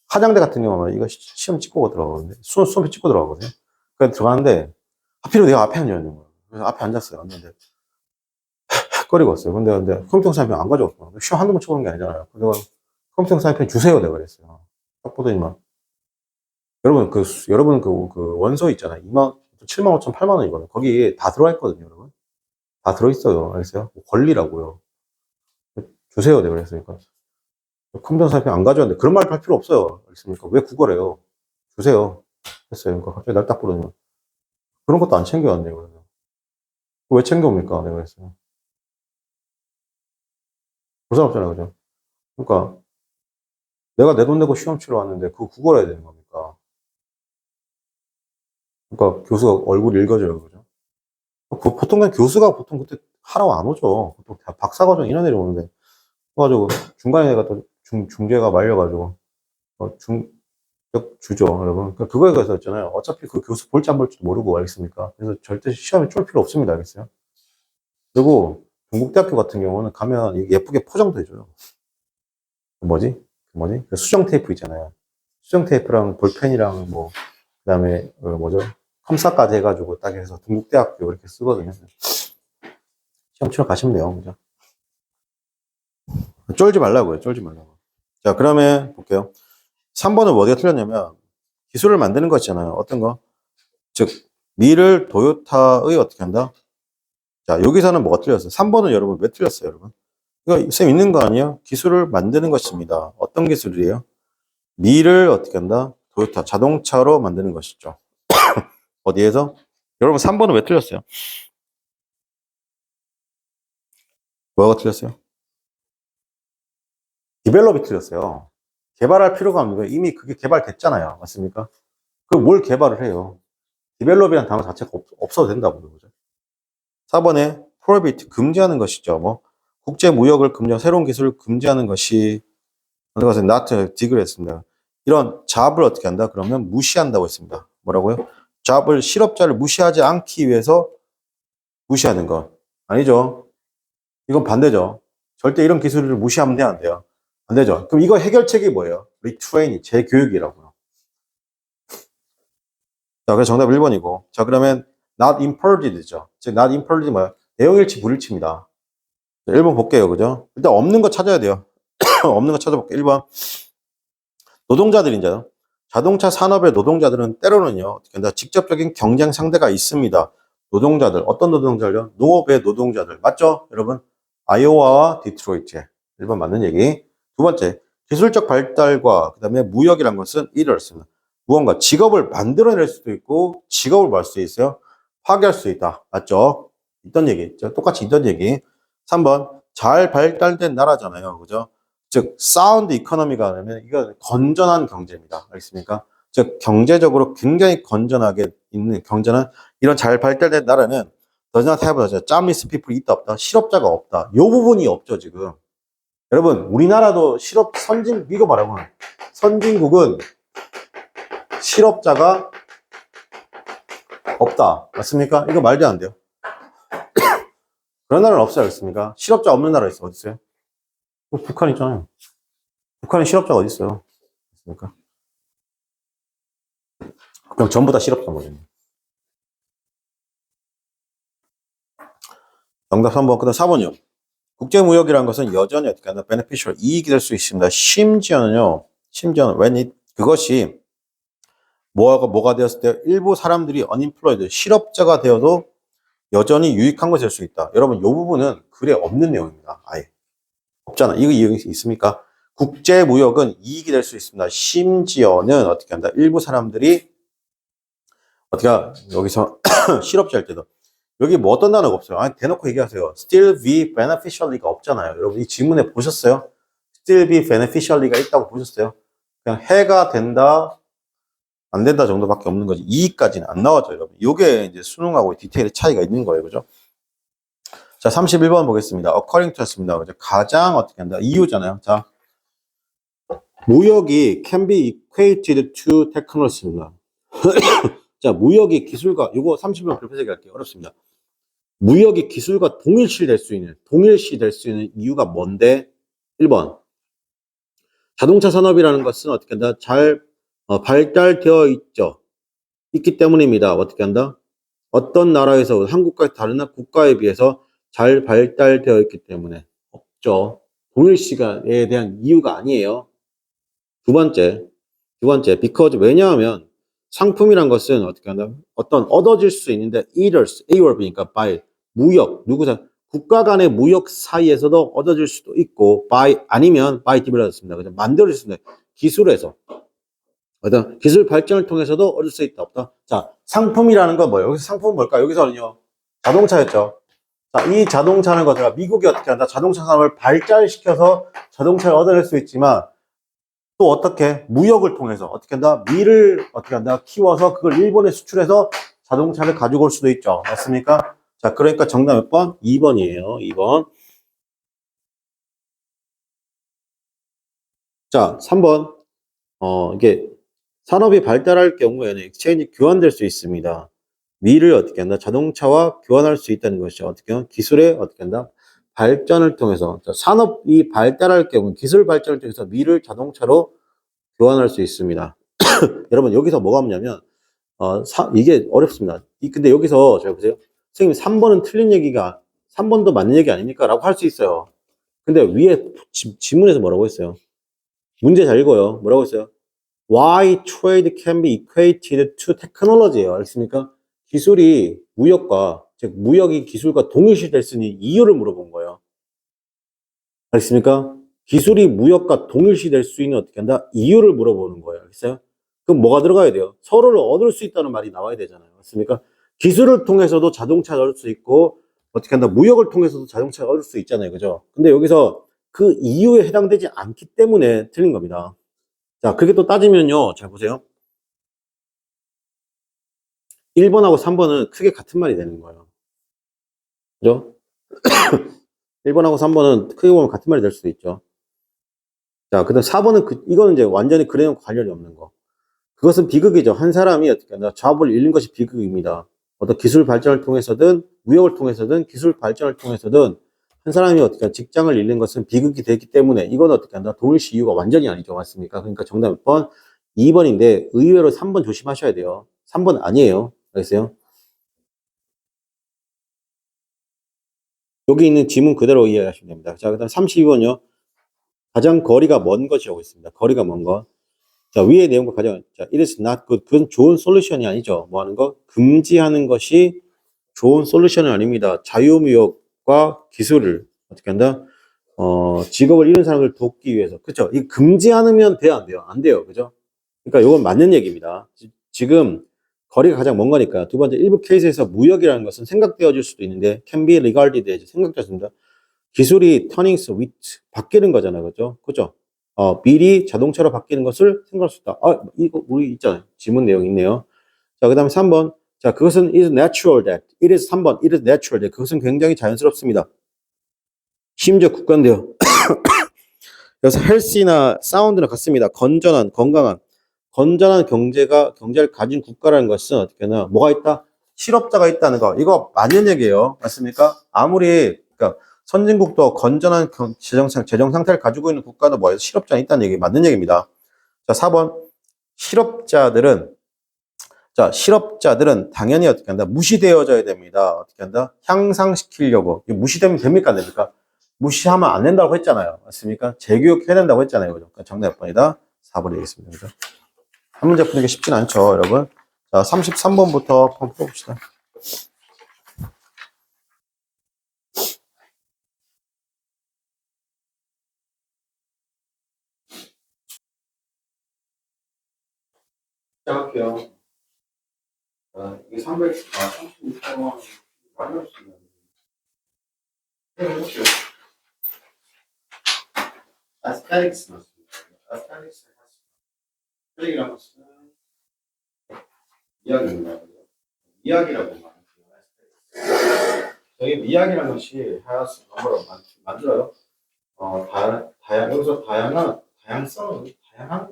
화장대 같은 경우는 이거 시험 찍고 들어가거든요. 수험 찍고 들어가거든요. 그래서 들어가는데 하필이면 내가 앞에 앉아있는 거예요. 그래서 앞에 앉았어요. 앉는데 거리고 왔어요. 근데 컴퓨터 사인펜 안 가져왔어. 시험 한두 번 쳐보는 게 아니잖아요. 내가 컴퓨터 사인펜 주세요. 내가 그랬어요. 딱 보더니만 여러분 그 원서 있잖아요. 7만 5천, 8만 원이거든요. 거기 다 들어와 있거든요, 여러분. 다 들어있어요. 알겠어요? 권리라고요. 주세요. 내가 그랬으니까. 컴퓨터 사인펜 안 가져왔는데 그런 말 할 필요 없어요. 알겠습니까? 왜 구걸해요? 주세요. 했어요. 그러니까 갑자기 날 딱 부르더니 그런 것도 안 챙겨왔네요. 그래서 왜 챙겨옵니까? 내가 그랬어요. 부산없잖아요. 그죠? 그러니까 내가 내 돈 내고 시험 치러 왔는데 그거 구걸해야 되는 겁니까? 그러니까 교수가 얼굴 읽어줘요. 그죠? 보통 그냥 교수가 보통 그때 하라고 안 오죠. 보통 박사과정 이런 애들 오는데. 그래가지고 중간에 내가 또 중재가 말려가지고 주죠, 여러분. 그러니까 그거에 관해서 있잖아요. 어차피 그 교수 볼지 안 볼지도 모르고 알겠습니까? 그래서 절대 시험에 쫄 필요 없습니다. 알겠어요? 그리고 동국대학교 같은 경우는 가면 예쁘게 포장도 해줘요. 뭐지? 그 수정 테이프 있잖아요. 수정 테이프랑 볼펜이랑 뭐 그다음에 뭐죠? 컴사까지 해가지고 딱 해서 동국대학교 이렇게 쓰거든요. 시험 치러 가시면 돼요. 그죠? 쫄지 말라고요. 쫄지 말라고. 자, 그러면 볼게요. 3번은 어디가 틀렸냐면 기술을 만드는 거 있잖아요. 어떤 거? 즉 미를 도요타의 어떻게 한다? 자, 여기서는 뭐가 틀렸어요? 3번은 여러분 왜 틀렸어요, 여러분? 이거 쌤 있는 거 아니에요? 기술을 만드는 것입니다. 어떤 기술이에요? 미를 어떻게 한다? 도요타 자동차로 만드는 것이죠. 어디에서? 여러분 3번은 왜 틀렸어요? 뭐가 틀렸어요? 디벨롭이 틀렸어요. 개발할 필요가 없는 거예요. 이미 그게 개발됐잖아요. 맞습니까? 그 뭘 개발을 해요? 디벨롭이라는 단어 자체가 없어도 된다고요. 그죠? 4번에 prohibit 금지하는 것이죠. 뭐 국제 무역을 금지하고 새로운 기술을 금지하는 것이 그것은 not 디그랬습니다. 이런 잡을 어떻게 한다? 그러면 무시한다고 했습니다. 뭐라고요? 잡을 실업자를 무시하지 않기 위해서 무시하는 것 아니죠. 이건 반대죠. 절대 이런 기술을 무시하면 안 돼요. 안 되죠. 그럼 이거 해결책이 뭐예요? 리트레이닝, 재교육이라고요. 자, 그래서 정답 1번이고. 자, 그러면 not imparted죠. 즉, not imparted 뭐야? 내용일치, 불일치입니다. 자, 1번 볼게요. 그죠? 일단 없는 거 찾아야 돼요. 없는 거 찾아볼게요. 1번. 노동자들이죠. 자동차 산업의 노동자들은 때로는요, 어떻게 한다? 직접적인 경쟁 상대가 있습니다. 노동자들, 어떤 노동자들요? 농업의 노동자들. 맞죠? 여러분? 아이오와와 디트로이트. 1번 맞는 얘기. 두 번째, 기술적 발달과 그 다음에 무역이란 것은 이렇습니다. 무언가 직업을 만들어낼 수도 있고 직업을 말 수 있어요. 파괴할 수 있다. 맞죠? 있던 얘기. 똑같이 있던 얘기. 3번, 잘 발달된 나라잖아요. 그죠? 즉, 사운드 이코노미가 하면 이거 건전한 경제입니다. 알겠습니까? 즉, 경제적으로 굉장히 건전하게 있는 경제는 이런 잘 발달된 나라는 does not have jobless people 있다 없다. 실업자가 없다. 요 부분이 없죠, 지금. 여러분, 우리나라도 실업 선진 이거 말하고 선진국은 실업자가 없다. 맞습니까? 이거 말도 안 돼요. 그런 나라는 없어요. 알겠습니까? 실업자 없는 나라 있어. 어디 있어요? 북한 있잖아요. 북한에 실업자가 어디 있어요? 맞습니까? 그럼 전부 다 실업자인 거죠. 정답 3번. 그 다음 4번이요. 국제무역이라는 것은 여전히 어떻게 하나 beneficial 이익이 될 수 있습니다. 심지어는 그것이 뭐가 되었을 때 일부 사람들이 unemployed 실업자가 되어도 여전히 유익한 것이 될 수 있다. 여러분, 이 부분은 글에 없는 내용입니다. 아예 없잖아. 이거 이익이 있습니까? 국제무역은 이익이 될 수 있습니다. 심지어는 어떻게 한다? 일부 사람들이 어떻게 여기서 실업자일 때도 여기 뭐 어떤 단어가 없어요. 아니, 대놓고 얘기하세요. still be beneficially가 없잖아요. 여러분 이 질문에 보셨어요? still be beneficially가 있다고 보셨어요? 그냥 해가 된다, 안 된다 정도밖에 없는 거지. 이익까지는 안 나와죠, 여러분. 이게 이제 수능하고 디테일의 차이가 있는 거예요, 그죠? 자, 31번 보겠습니다. according to였습니다. 그죠? 가장 어떻게 한다? 이유잖아요. 자, 무역이 can be equated to technology입니다. 자, 무역이 기술과, 요거 30번 그렇게 해석할게요. 어렵습니다. 무역이 기술과 동일시 될 수 있는 이유가 뭔데? 1번. 자동차 산업이라는 것은 어떻게 한다? 잘 발달되어 있기 때문입니다. 어떻게 한다? 어떤 나라에서 한국과 다른 국가에 비해서 잘 발달되어 있기 때문에 없죠. 동일시에 대한 이유가 아니에요. 두 번째, because 왜냐하면 상품이란 것은 어떻게 한다? 어떤 얻어질 수 있는데 either, A월이니까 by 무역, 국가 간의 무역 사이에서도 얻어질 수도 있고 by 아니면 by development입니다. 그죠? 만들어질 수 있는 기술에서 어떤 기술 발전을 통해서도 얻을 수 있다 없다. 자, 상품이라는 건 뭐예요? 여기서 상품은 뭘까요? 여기서는요 자동차였죠. 자, 이 자동차는 것들아 미국이 어떻게 한다? 자동차 산업을 발달시켜서 자동차를 얻어낼 수 있지만 또 어떻게 무역을 통해서 어떻게 한다? 밀을 어떻게 한다? 키워서 그걸 일본에 수출해서 자동차를 가지고 올 수도 있죠. 맞습니까? 자, 그러니까 정답 몇 번? 2번이에요. 2번. 자, 3번. 이게 산업이 발달할 경우에는 exchange 교환될 수 있습니다. 밀을 어떻게 한다? 자동차와 교환할 수 있다는 것이죠. 어떻게 한다? 기술의 어떻게 한다? 발전을 통해서 산업이 발달할 경우 기술 발전을 통해서 밀을 자동차로 교환할 수 있습니다. 여러분 여기서 뭐가 없냐면 이게 어렵습니다. 근데 여기서 잘 보세요. 선생님 3번은 틀린 얘기가 3번도 맞는 얘기 아닙니까? 라고 할 수 있어요. 근데 위에 지문에서 뭐라고 했어요? 문제 잘 읽어요. 뭐라고 했어요? Why trade can be equated to technology예요. 알겠습니까? 기술이 무역과, 즉 무역이 기술과 동일시 될 수 있는 이유를 물어본 거예요. 알겠습니까? 기술이 무역과 동일시 될 수 있는 어떻게 한다? 이유를 물어보는 거예요. 알겠어요? 그럼 뭐가 들어가야 돼요? 서로를 얻을 수 있다는 말이 나와야 되잖아요. 맞습니까? 기술을 통해서도 자동차를 얻을 수 있고, 어떻게 한다? 무역을 통해서도 자동차를 얻을 수 있잖아요. 그죠? 근데 여기서 그 이유에 해당되지 않기 때문에 틀린 겁니다. 자, 그게 또 따지면요. 잘 보세요. 1번하고 3번은 크게 같은 말이 되는 거예요. 그죠? 1번하고 3번은 크게 보면 같은 말이 될 수도 있죠. 자, 그 다음 4번은 이거는 이제 완전히 그래놓고 관련이 없는 거. 그것은 비극이죠. 한 사람이 어떻게 한다? 잡을 잃는 것이 비극입니다. 어떤 기술 발전을 통해서든, 무역을 통해서든, 기술 발전을 통해서든, 한 사람이 어떻게 한다? 직장을 잃는 것은 비극이 되기 때문에, 이건 어떻게 한다? 동일시 이유가 완전히 아니죠. 맞습니까? 그러니까 정답 몇 번? 2번인데, 의외로 3번 조심하셔야 돼요. 3번 아니에요. 알겠어요? 여기 있는 지문 그대로 이해하시면 됩니다. 자, 그 다음 32번요. 가장 거리가 먼 것이라고 있습니다. 거리가 먼 것. 자, 위의 내용과 가장, 자, it is not good. 그건 좋은 솔루션이 아니죠. 뭐 하는 거? 금지하는 것이 좋은 솔루션은 아닙니다. 자유무역과 기술을 어떻게 한다? 직업을 잃은 사람을 돕기 위해서. 그쵸? 이 금지하면 돼요, 안 돼요? 안 돼요. 그죠? 그러니까 이건 맞는 얘기입니다. 지금 거리가 가장 먼 거니까. 두 번째, 일부 케이스에서 무역이라는 것은 생각되어질 수도 있는데, can be regarded as 생각되어집니다. 기술이 turning with 바뀌는 거잖아요. 그죠? 그죠? 미리 자동차로 바뀌는 것을 생각할 수 있다. 이거 우리 있잖아요. 지문 내용 있네요. 자, 그 다음에 3번. 자, 그것은 is natural that. it is 3번. it is natural that. 그것은 굉장히 자연스럽습니다. 심지어 국가인데요. 그래서 healthy나 sound나 같습니다. 건전한, 건강한. 건전한 경제를 가진 국가라는 것은 어떻게 하나, 뭐가 있다? 실업자가 있다는 거. 이거 맞는 얘기예요. 맞습니까? 아무리, 그러니까 선진국도 건전한 재정 상태를 가지고 있는 국가도 뭐예요? 실업자가 있다는 얘기, 맞는 얘기입니다. 자, 4번. 실업자들은, 실업자들은 당연히 어떻게 한다? 무시되어져야 됩니다. 어떻게 한다? 향상시키려고. 무시되면 됩니까? 안 됩니까? 무시하면 안 된다고 했잖아요. 맞습니까? 재교육해야 된다고 했잖아요. 그죠? 정답 몇 번이다? 4번이 되겠습니다. 그죠? 한 문제 푸는 게 쉽진 않죠, 여러분. 자, 33번부터 한번 풀어봅시다. 시작할게요. 이게 36번 많이 할 수 있는데. 네, 해볼게요. 아스타릭스 맞습니다. 아스타릭스 아스타릭이라는 것은 이야기입니다. 이야기라고 말합니다. 저희 이야기라는 것이 하나씩 넘버로 만들어요. 여기서 다양한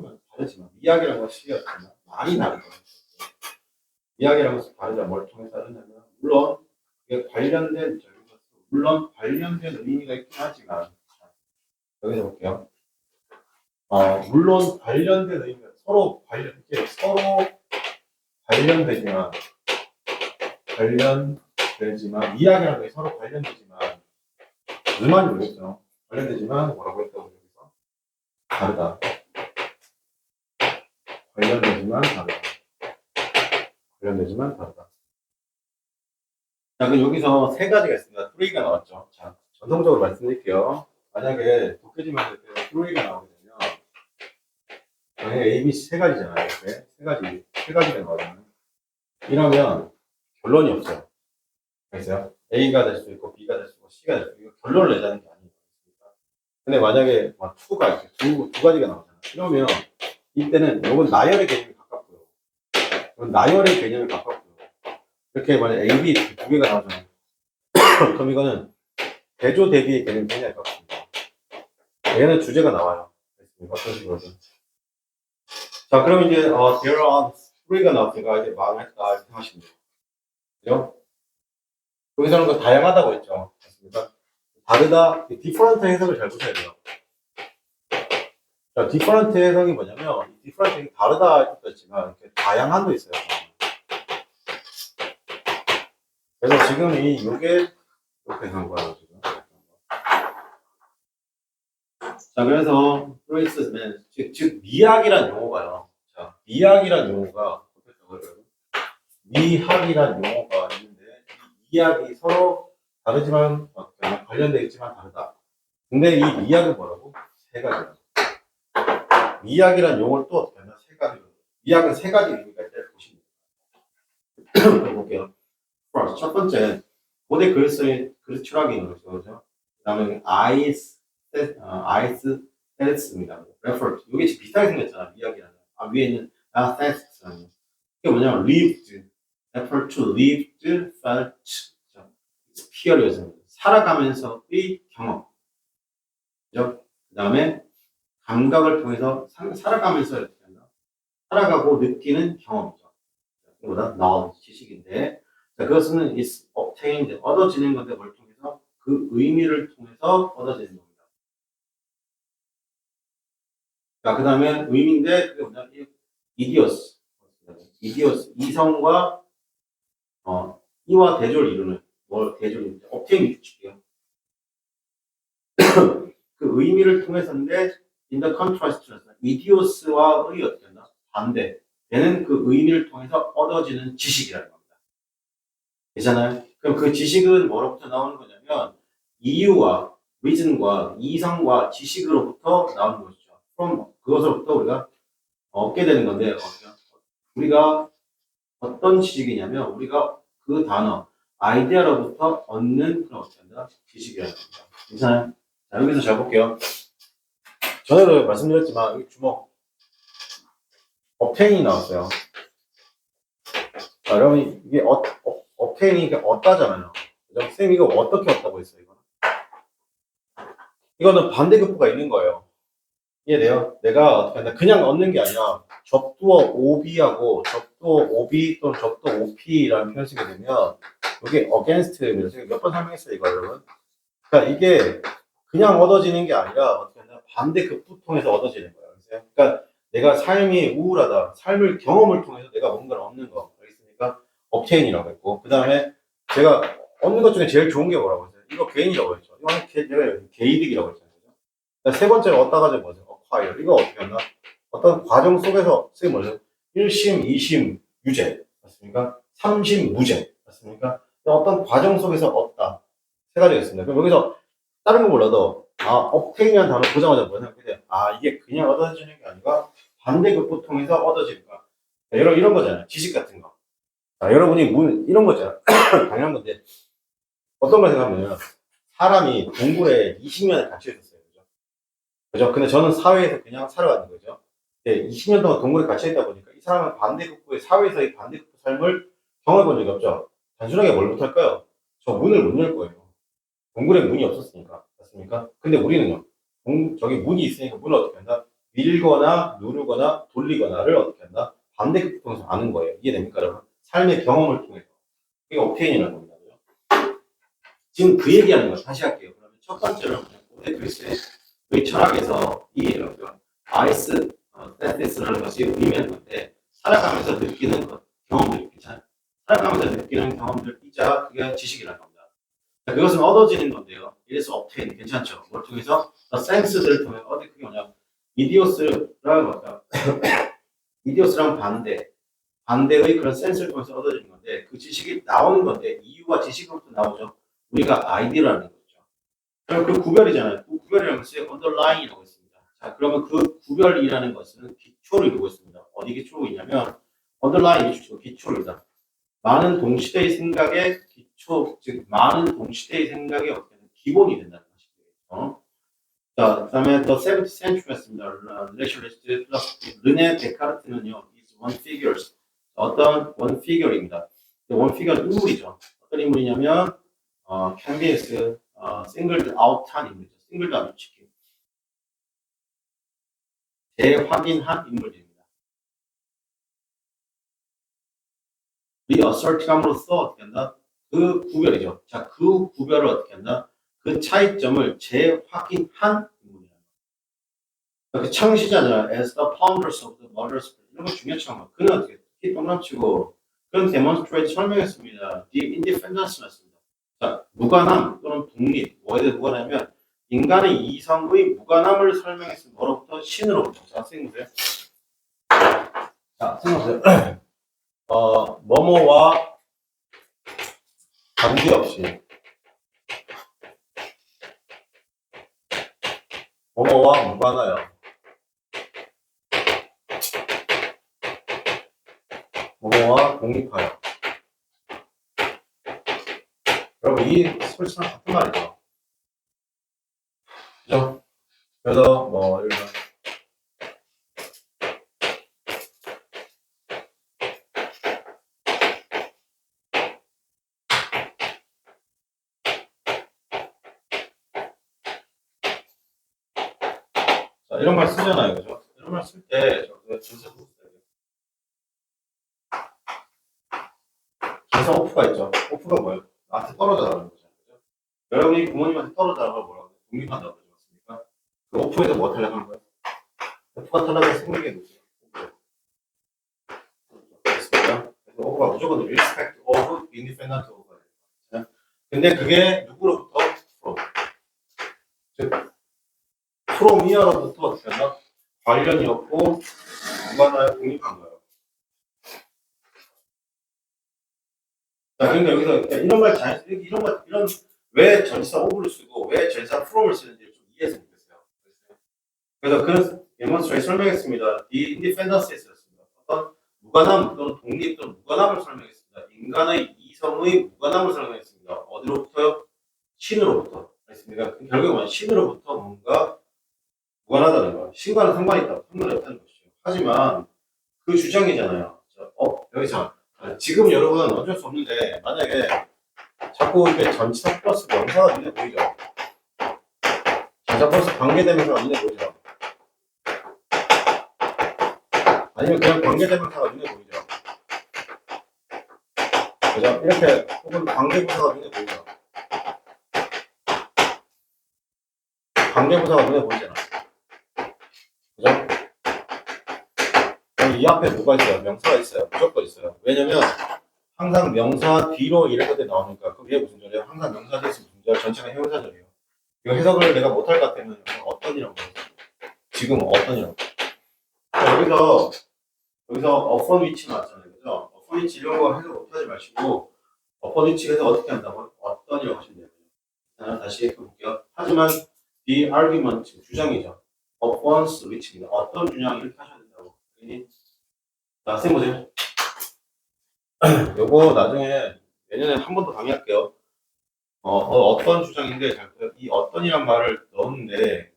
건 다르지만, 이야기라는 것이 어떤 말이 다르죠. 이야기라는 것은 다르죠. 뭘 통해서 다르냐면, 물론 관련된 의미가 있긴 하지만, 여기서 볼게요. 물론 관련된 의미가 서로 관련되지만, 이야기라는 게 서로 관련되지만, 무슨 말인지 모르겠어요. 관련되지만, 뭐라고 했다고 여기서? 다르다. 관련되지만 다르다. 자, 그럼 여기서 세 가지가 있습니다. 트레이가 나왔죠. 자, 전통적으로 말씀드릴게요. 만약에 도쿄지만 트레이가 나오게 되면, 만약에 A, B, C 세 가지잖아요. 이렇게 세 가지가 나오잖아요. 이러면 결론이 없어요. 알겠어요? A가 될 수 있고, B가 될 수 있고, C가 될 수 있고, 결론을 내자는 게 아니에요. 근데 만약에 막 2가 이렇게 두 가지가 나오잖아요. 이러면 이때는 이건 나열의 개념이 가깝고요. 이건 나열의 개념이 가깝고요. 이렇게 만약 A, B 두 개가 나오잖아요. 그럼 이거는 대조 대비의 개념이 굉장히 가깝습니다. 얘는 주제가 나와요. 어떤 식으로든. 자, 그럼 이제 there are three가 나왔으니까 이제 망했다 이렇게 하시면 돼요. 그죠? 여기서는 그 다양하다고 했죠. 맞습니까? 다르다, different 해석을 잘 보셔야 돼요. 자, different 해석이 뭐냐면, different 다르다 했지만, 이렇게 다양한도 있어요. 그래서 지금 요게 이렇게 한 거예요, 지금. 자, 그래서 트레이스는 즉 미학이란 용어가요. 자, 미학이란 용어가 미학이란 용어가 있는데 이 미학이 서로 다르지만 관련되어 있지만 다르다. 근데 이 미학은 뭐라고? 세 가지다. 미학이란 용어를 또 어떻게 하냐? 세 가지로. 미학은 세 가지 의미가 있다 보시면 돼요. 볼게요. 첫 번째, 고대 그리스 철학이 있는 거죠. 그죠? 그 다음에 아이스 테레스입니다. 레퍼트. 이게 비슷하게 생겼잖아. 미학이라는. 위에 있는 테스트라는. 이게 뭐냐면 lived, effort to lived, felt, experience. 살아가면서의 경험. 그죠? 그 다음에 감각을 통해서 살아가면서 이렇게 한다. 살아가고 느끼는 경험이죠. 그보다 knowledge, 지식인데, 자, 그것은 is obtained, 얻어지는 건데 뭘 통해서? 그 의미를 통해서 얻어지는 겁니다. 자, 그 다음에 의미인데, 그게 뭐냐? 이디오스. 이디오스, 이성과, 이와 대조를 이루는, 대조를, obtain 줄게요. 그 의미를 통해서인데, in the contrast, 이디오스와의 어떻게 한다? 반대. 되는 그 의미를 통해서 얻어지는 지식이라는 겁니다. 괜찮아요? 그럼 그 지식은 뭐로부터 나오는 거냐면, 이유와, reason과, 이성과 지식으로부터 나오는 것이죠. 그럼 그것으로부터 우리가 얻게 되는 건데, 우리가 어떤 지식이냐면, 우리가 그 단어, 아이디어로부터 얻는 그런 어떻게 한다? 지식이라는 겁니다. 괜찮아요? 자, 여기서 잘 볼게요. 전에도 말씀드렸지만, 여기 주먹, 업테인이 나왔어요. 자, 여러분, 이게 업테인이 얻다잖아요. 그죠? 선생님, 이거 어떻게 얻다고 했어요, 이거는? 이거는 반대급부가 있는 거예요. 이해돼요? 내가 어떻게 한다? 그냥 얻는 게 아니라, 접두어 OB하고 접두어 OB 또는 접두어 OP라는 표현 쓰게 되면, 이게 against입니다. 제가 몇 번 설명했어요, 이거, 여러분. 그러니까 이게 그냥 얻어지는 게 아니라, 어떻게 한다? 반대급부 통해서 얻어지는 거예요. 그러니까 내가 삶이 우울하다. 삶을 경험을 통해서 내가 뭔가를 얻는 거. 알겠습니까? obtain이라고 했고. 그 다음에 제가 얻는 것 중에 제일 좋은 게 뭐라고 했어요? 이거 개인이라고 했죠. 이거는 내가 개이득이라고 했잖아요. 세 번째로 얻다가 뭐죠? acquire. 이거 어떻게 한다? 어떤 과정 속에서 쓰임 뭐죠? 1심, 2심, 유죄. 맞습니까? 3심, 무죄. 맞습니까? 어떤 과정 속에서 얻다. 세 가지가 있습니다. 그럼 여기서 다른 거 몰라도 obtain이라는 단어 보자마자 뭐 생각해요? 이게 그냥 얻어지는 게 아니라 반대급부 통해서 얻어지는 거. 이런 거잖아요. 지식 같은 거. 여러분이 이런 거잖아요. 당연한 건데 어떤 걸 생각하면 사람이 동굴에 20년을 갇혀 있었어요. 그죠? 근데 저는 사회에서 그냥 살아가는 거죠. 20년 동안 동굴에 갇혀 있다 보니까 이 사람은 반대급부의 사회에서의 반대급부 삶을 경험해 본 적이 없죠. 단순하게 뭘 못할까요? 저 문을 못 열 거예요. 동굴에 문이 없었으니까. 맞습니까? 근데 우리는요. 저기 문이 있으니까 문을 어떻게 한다? 밀거나 누르거나 돌리거나를 어떻게 한다? 반대급부 통해서 아는 거예요. 이해됩니까, 여러분? 삶의 경험을 통해서. 이게 옵테인이라는 겁니다. 지금 그 얘기하는 거예요. 다시 할게요. 그러면 첫 번째로 고대 그리스의 철학에서 이 아이스 테스라는 것이 의미하는 건데 살아가면서 느끼는 것, 경험들 있잖아요. 살아가면서 느끼는 경험들이자 그게 지식이라는 겁니다. 자, 그것은 얻어지는 건데요. 이래서 obtain 괜찮죠. 뭘 통해서 sense들을 통해 그게 뭐냐? 이디오스라는 거죠. 이디오스랑 반대의 그런 센스를 통해서 얻어지는 건데 그 지식이 나오는 건데 이유와 지식으로부터 나오죠. 우리가 아이디어라는 거죠. 그럼 그 구별이잖아요. 그 구별이라는 것이 underline이라고 있습니다. 자, 그러면 그 구별이라는 것은 기초를 이루고 있습니다. 어디 기초로 있냐면 underline 기초입니다. 많은 동시대의 생각의 기초, 즉 많은 동시대의 생각의 기본이 된다는 것이죠. 자, 그다음에 더 세븐티 센츄리였습니다. 레이셔리스트 플러스 르네 데카르트는요, is one figures 어떤 one figure입니다. one figure는 인물이죠. 어떤 인물이냐면 캔비스 singled out한 인물이죠. singled out 시키 재확인한 인물입니다. reassert함으로써 어떻게 한다? 그 구별이죠. 자, 그 구별을 어떻게 한다? 그 차이점을 재확인한 인물이다. 그 창시자잖아. As the founders of the modern school. 이런 거 중요하죠. 그는 어떻게 동남치고 그런 demonstrate 설명했습니다. The independence 맞습니다. 자, 무관함 또는 독립. 뭐에 대해 무관하면 인간의 이성의 무관함을 설명했습니다. 뭐로부터? 신으로부터. 자, 선생님 보세요. 자, 선생님 보세요. 뭐뭐와 관계없이 뭐뭐와 무관하여 뭐뭐와 독립하여. 여러분 이 설치랑 같은 말이죠. 그죠? 그래서 뭐 예를 들어 자, 이런 말 쓰잖아요. 그죠? 이런 말 쓸 때 전세 전세 오프가 있죠. 오프가 뭐예요? 나한테 떨어져 나가는 거죠. 그죠? 여러분이 부모님한테 떨어져 나가면 뭐라고 해요? 독립한다고 그러지 않습니까? 그 오프에서 뭐 탈락하는 거예요? 오프가 탈락해서 생기게 되죠. 됐습니까? 그래서 오프가 무조건 respect of independent of가 돼요. 근데 그게 누구로부터? from. from here로부터 어떻게 하나? 관련이 없고 무관하여 독립한 거예요. 자, 그러니까 여기서 이런 말 잘, 이런 왜 전치사 오브를 쓰고 왜 전치사 from을 쓰는지 좀 이해했으면 좋겠어요. 그래서 그런 demonstrate 설명했습니다. The independence에 썼습니다. 어떤 무관함 또는 독립 또는 무관함을 설명했습니다. 인간의 이성의 무관함을 설명했습니다. 어디로부터요? 신으로부터. 그렇습니까? 결국에 뭐냐? 신으로부터 뭔가 무관하다는 거예요. 신과는 상관이 있다. 상관이 없다는 것이죠. 하지만 그 주장이잖아요. 여기서 지금 여러분 어쩔 수 없는데 만약에 자꾸 이렇게 전치사 플러스 명사가 눈에 보이죠. 전치사 플러스 관계대명사가 눈에 보이죠. 아니면 그냥 관계대명사가 눈에 보이죠. 그죠? 이렇게 혹은 관계부사가 눈에 보이죠. 관계부사가 눈에 보이잖아. 그죠? 그럼 이 앞에 뭐가 있어요? 명사가 있어요. 무조건 있어요. 왜냐면 항상 명사 뒤로 이럴 때 나오니까 그게 무슨 절이에요? 항상 명사 뒤에 있으면 무슨 절? 전체가 형용사절이에요. 이거 해석을 내가 못할 것 같으면 어떤 이라고 지금 어떤 이라고 여기서 어폰 위치 나왔잖아요. 그죠? 어폰 위치 이런 거 해석 못하지 마시고 어폰 위치 해석 어떻게 한다고? 어떤 이라고 하시면 돼요. 자, 다시 볼게요. 하지만 the argument 주장이죠. upons which입니다. 어떤 주장 이렇게 하셔야 된다고. 자, 선생님 보세요. 요거 나중에 내년에 한 번 더 강의할게요. 어떤 주장인데 이 어떤이란 말을 넣었는데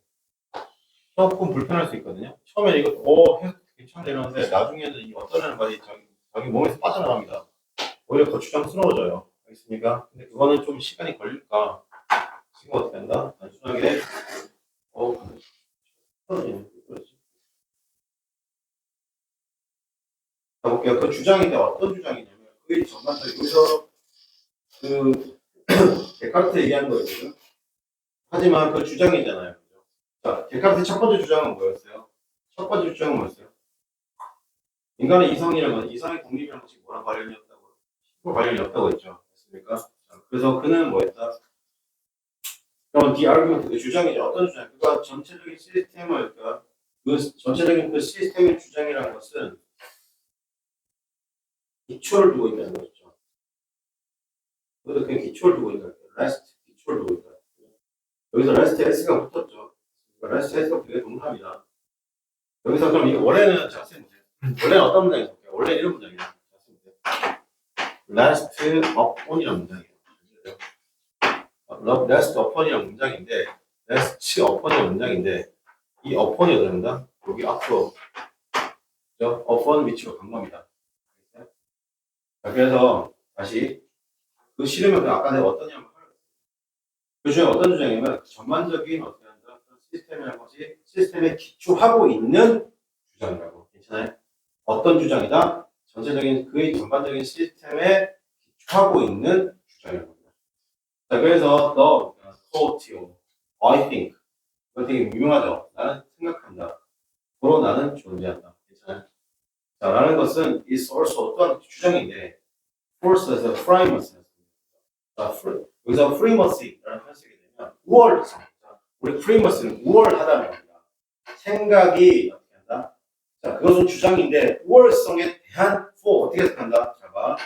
조금 불편할 수 있거든요. 처음에 이거 해석 괜찮네 이러는데 나중에는 이 어떤이라는 말이 자기 몸에서 빠져나갑니다. 오히려 거추장스러워져요. 알겠습니까? 근데 그거는 좀 시간이 걸릴까? 지금 어떻게 한다? 단순하게 볼게요. 그 주장인데 어떤 주장이냐면 그게 전반적으로 여기서 그 데카르트 얘기하는 거거든요. 하지만 그 주장이잖아요. 자, 데카르트 첫 번째 주장은 뭐였어요? 첫 번째 주장은 뭐였어요? 인간의 이성이라는 건 이성의 독립이라는 것이 뭐랑 관련이 없다고? 관련이 없다고 했죠. 맞습니까? 자, 그래서 그는 뭐였다? 그럼 the argument 그 주장이죠. 어떤 주장? 그가 전체적인 시스템을 그 전체적인 그 시스템의 주장이라는 것은 기초를 두고 있다는 것이죠. 그래서 그 기초를 두고 있다. rest 기초를 두고 있다. 여기서 rest s가 붙었죠. rest s가 되게 동사입니다. 여기서 그럼 이게 원래는 자세히 보세요. 원래는 어떤 문장이 있을까요? 원래 이런 문장이에요. rest upon이라는 문장이에요. rest upon이라는 문장인데 rest upon이라는 문장인데 이 upon이 어디 된다? 여기 앞으로 upon 위치로 간 겁니다. 자, 그래서 다시 그 싫으면 아까 내가 어떠냐면 그 중에 어떤 주장이냐면 전반적인 어떤 시스템이라는 것이 시스템에 기초하고 있는 주장이라고. 괜찮아요? 어떤 주장이다? 전체적인 그의 전반적인 시스템에 기초하고 있는 주장이라고 합니다. 자, 그래서 너 quote, I think 이거 되게 유명하죠. 나는 생각한다. 바로 나는 존재한다. 괜찮아요? 자, 라는 것은 is also 어떠한 주장인데 force에서 primacy. 여기서 primacy라는 표현 쓰게 되면 우월성. 우리 primacy는 우월하다는 겁니다. 생각이 어떻게 한다? 자, 그것은 주장인데 우월성에 대한 for 어떻게 해석한다? 자, 봐.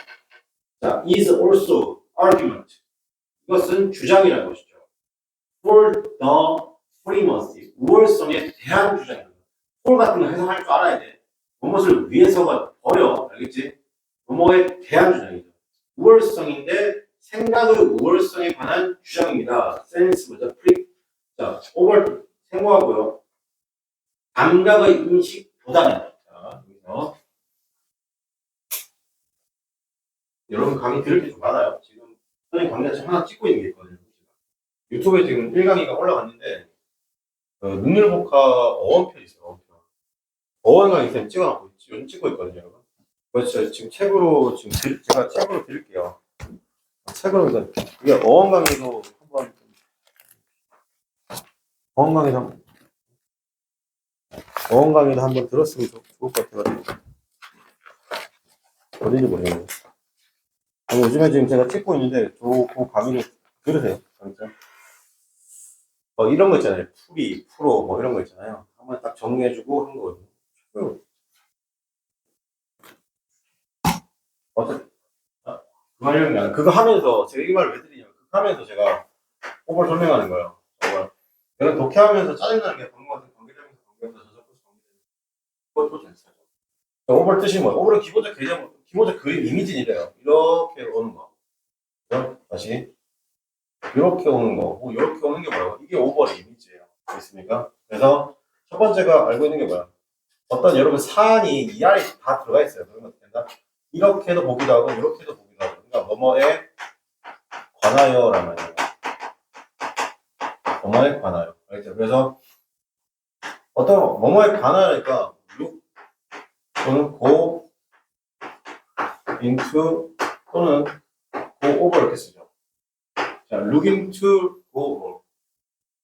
자, is also argument. 이것은 주장이라는 것이죠. for the primacy. 우월성에 대한 주장입니다. for 같은 거 해석할 줄 알아야 돼. 무엇을 위해서가 버려. 알겠지? 뭐뭐에 대한 주장이죠. 우월성인데 생각의 우월성에 관한 주장입니다. 센스보다 프리. 자, 오버 생각하고요. 감각의 인식보다는. 자, 여기서 여러분 강의 들을 게 좀 많아요. 지금 선생님 강의가 지금 하나 찍고 있는 게 있거든요. 유튜브에 지금 1강의가 올라갔는데 능률복화 어원편 있어요. 어원편. 어원 강의 쌤 찍어놓고 요즘 찍고 있거든요, 여러분. 그래서 지금 책으로 제가 책으로 드릴게요. 책으로 이게 어원 강의도 한번 어원 강의도 한번 들었으면 좋을 것 같아가지고 어딘지 모르겠네요. 요즘에 지금 제가 찍고 있는데 그 강의를 들으세요. 진짜. 이런 거 있잖아요. 풀이, 프로 뭐 이런 거 있잖아요. 한번 딱 정리해주고 한 거거든요. 그거 하면서 제가 이 말을 왜 드리냐면 그거 하면서 제가 오버를 설명하는 거예요. 정말 내가 독해하면서 짜증나는 게 방금 관계되면서 저작권 관계되면서 그것도 괜찮아요. 오버를 뜻이 뭐예요? 오버는 기본적 개념, 기본적 그림 이미지니래요. 이렇게 오는 거. 다시 이렇게 오는 거, 이렇게 오는 게 뭐예요? 이게 오버의 이미지예요. 알겠습니까? 그래서 첫 번째가 알고 있는 게 뭐야? 어떤 여러분 사안이 이 안에 다 들어가 있어요. 그러면 어떻게 된다? 이렇게도 보기도 하고 이렇게도 보기도 하고 그러니까 뭐뭐에 관하여란 말이에요. 뭐뭐에 관하여. 알겠죠? 그래서 어떤 뭐뭐에 관하여니까 look 또는 go into 또는 go over 이렇게 쓰죠. 자, looking to go over.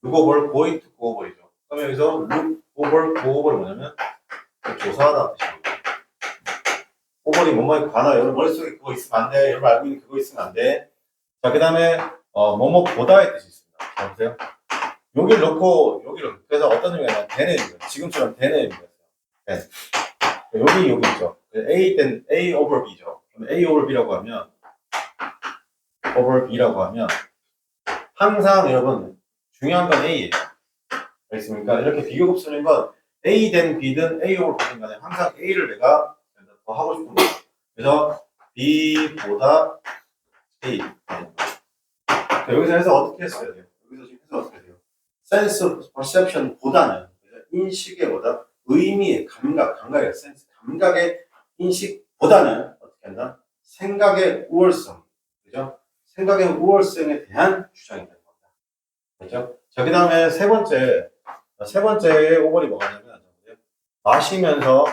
look over, going to go over이죠. 그러면 여기서 look over, go over은 뭐냐면 조사하다 뜻입니다. 오버이 뭐뭐에 관하여. 여러분 머릿속에 그거 있으면 안 돼. 여러분 알고 있는 그거 있으면 안 돼. 자, 그 다음에 뭐뭐보다의 뜻이 있습니다. 자, 보세요. 여기를 놓고 여기를 그래서 어떤 의미가 되는 의미가 지금처럼 되는 의미가 있어요. 네. 여기 있죠. A over B죠. 그럼 A over B라고 하면 항상 여러분 중요한 건 A예요. 알겠습니까? 이렇게 비교급 쓰는 건 A든 B든 A over B든 간에 항상 A를 내가 더 하고 싶은 거예요. 그래서 B보다 A. 자, 여기서 해서 어떻게 했어야 돼요? 여기서 지금 해서 어떻게 돼요? sense of perception보다는 인식의 보다 의미의 감각의 센스, 감각의 인식보다는 어떻게 한다? 생각의 우월성, 그죠? 생각의 우월성에 대한 주장이 되는 겁니다. 그죠? 자, 그 다음에 세 번째 오버이 뭐가냐면 마시면서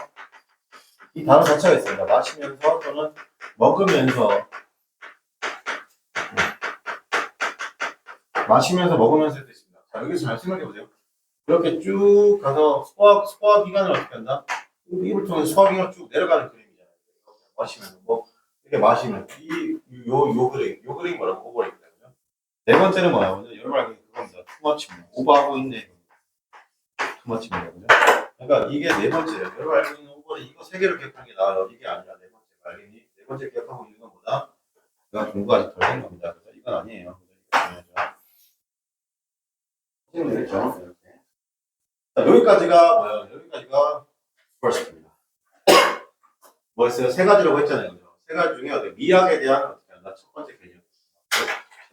이 단어 자체가 있습니다. 마시면서 또는 먹으면서 먹으면서 뜻입니다. 자, 여기서 잘 생각해 보세요. 이렇게 쭉 가서 소화기관을 어떻게 한다? 입을 통해서 소화기관을 쭉 내려가는 그림이잖아요. 마시면서 이렇게 마시면 요 그림 뭐라고 오버링이거든요. 네 번째는 뭐야? 먼저 여러분 알고 있는 그겁니다. 투머치입니다. 오버하고 있네. 투머치입니다. 그죠? 그러니까 이게 네 번째예요. 여러분 알고 있는 오버는 이거 세 개를 기억하는 게 나아요. 이게 아니라 네 번째 알겠니? 네 번째 기억하고 있는 것보다 내가 공부가 아직 덜 된 겁니다. 그래서 이건 아니에요. 이렇죠. 자, 여기까지가 뭐예요? 여기까지가 first입니다. 뭐였어요? 세 가지라고 했잖아요. 그죠? 세 가지 중에 어디 미학에 대한 어떻게 한다? 첫 번째 개념.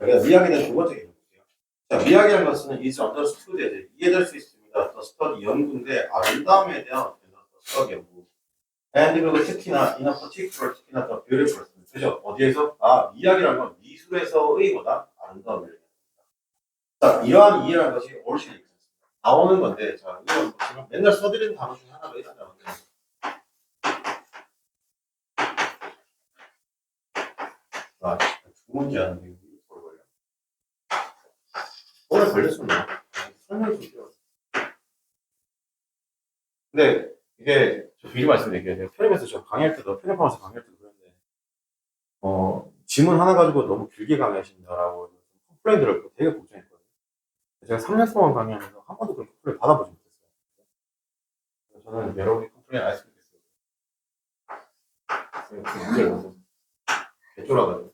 여기가 미학에 대한 두 번째 개념 볼게요. 자, 미학이라는 것은 is understood 이해될 수 있습니다. 더 스터디 연구인데 아름다움에 대한 어떻게 한다? 더 스터디 연구. and 그리고 특히나 in a particular 특히나 더 beautiful. 그죠? 어디에서? 미학이라는 건 미술에서의 뭐다? 아름다움을 얘기합니다. 자, 이러한 이해라는 것이 옳지 나오는 건데, 자, 이건 지금 맨날 써드리는 단어 중에 하나가 있잖아요. 두 문제 하는데, 이거 오래 걸려. 오래 걸렸습니다. 설명이 좀 필요해요. 근데, 이게, 저 미리 말씀드릴게요. 편입에서 저 강의할 때도, 편입하면서 강의할 때도 그런데, 질문 하나 가지고 너무 길게 강의하신다라고 컴플레인 들었고 되게 걱정했거든요. 제가 3년 동안 강의하면서 한 번도 그런 컴플레인 받아보지 못했어요. 그래서 저는 여러분이 컴플레인 안 했으면 좋겠어요. 그 문제를 너무 개쫄아가지고.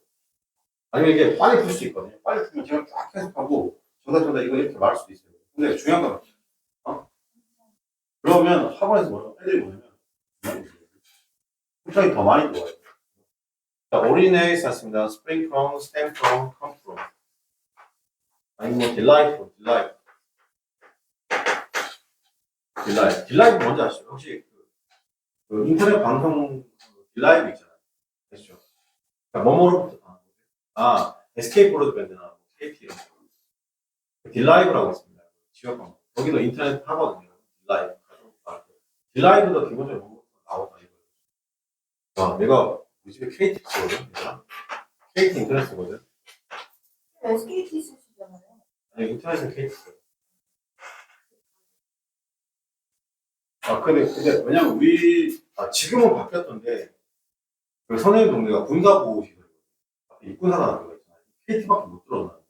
아니면 이게 빨리 풀 수 있거든요. 빨리 풀면 제가 쫙 해석하고 저다 이거 이렇게 말할 수도 있어요. 근데 중요한 건 그러면 학원에서 뭐라고 애들이 뭐냐면 컴플레인 더 많이 들어와요. 자, originate 샀습니다. spring from, stem from, come from. 아니 뭐 delight 뭔지 아시죠? 혹시 그 인터넷 방송 딜라이브 있잖아요. 아시죠? 그러니까 뭐뭐로부터 SK 브로드밴드나 KT 이런 거. 딜라이브라고 있습니다. 지역 방송. 거기도 인터넷 하거든요. 딜라이브. 딜라이브도 기본적으로 뭐부터 나오다 이거. 내가 우리 집에 KT 쓰거든. KT 인터넷 쓰거든. SKT 쓰시잖아요. 아니 인터넷은 KT 써요. 근데 왜냐면 지금은 바뀌었던데 그 선생님 동네가 군사보호시설 앞에 입군사가 나는 거 있잖아요. KT밖에 못 들어오는 거예요.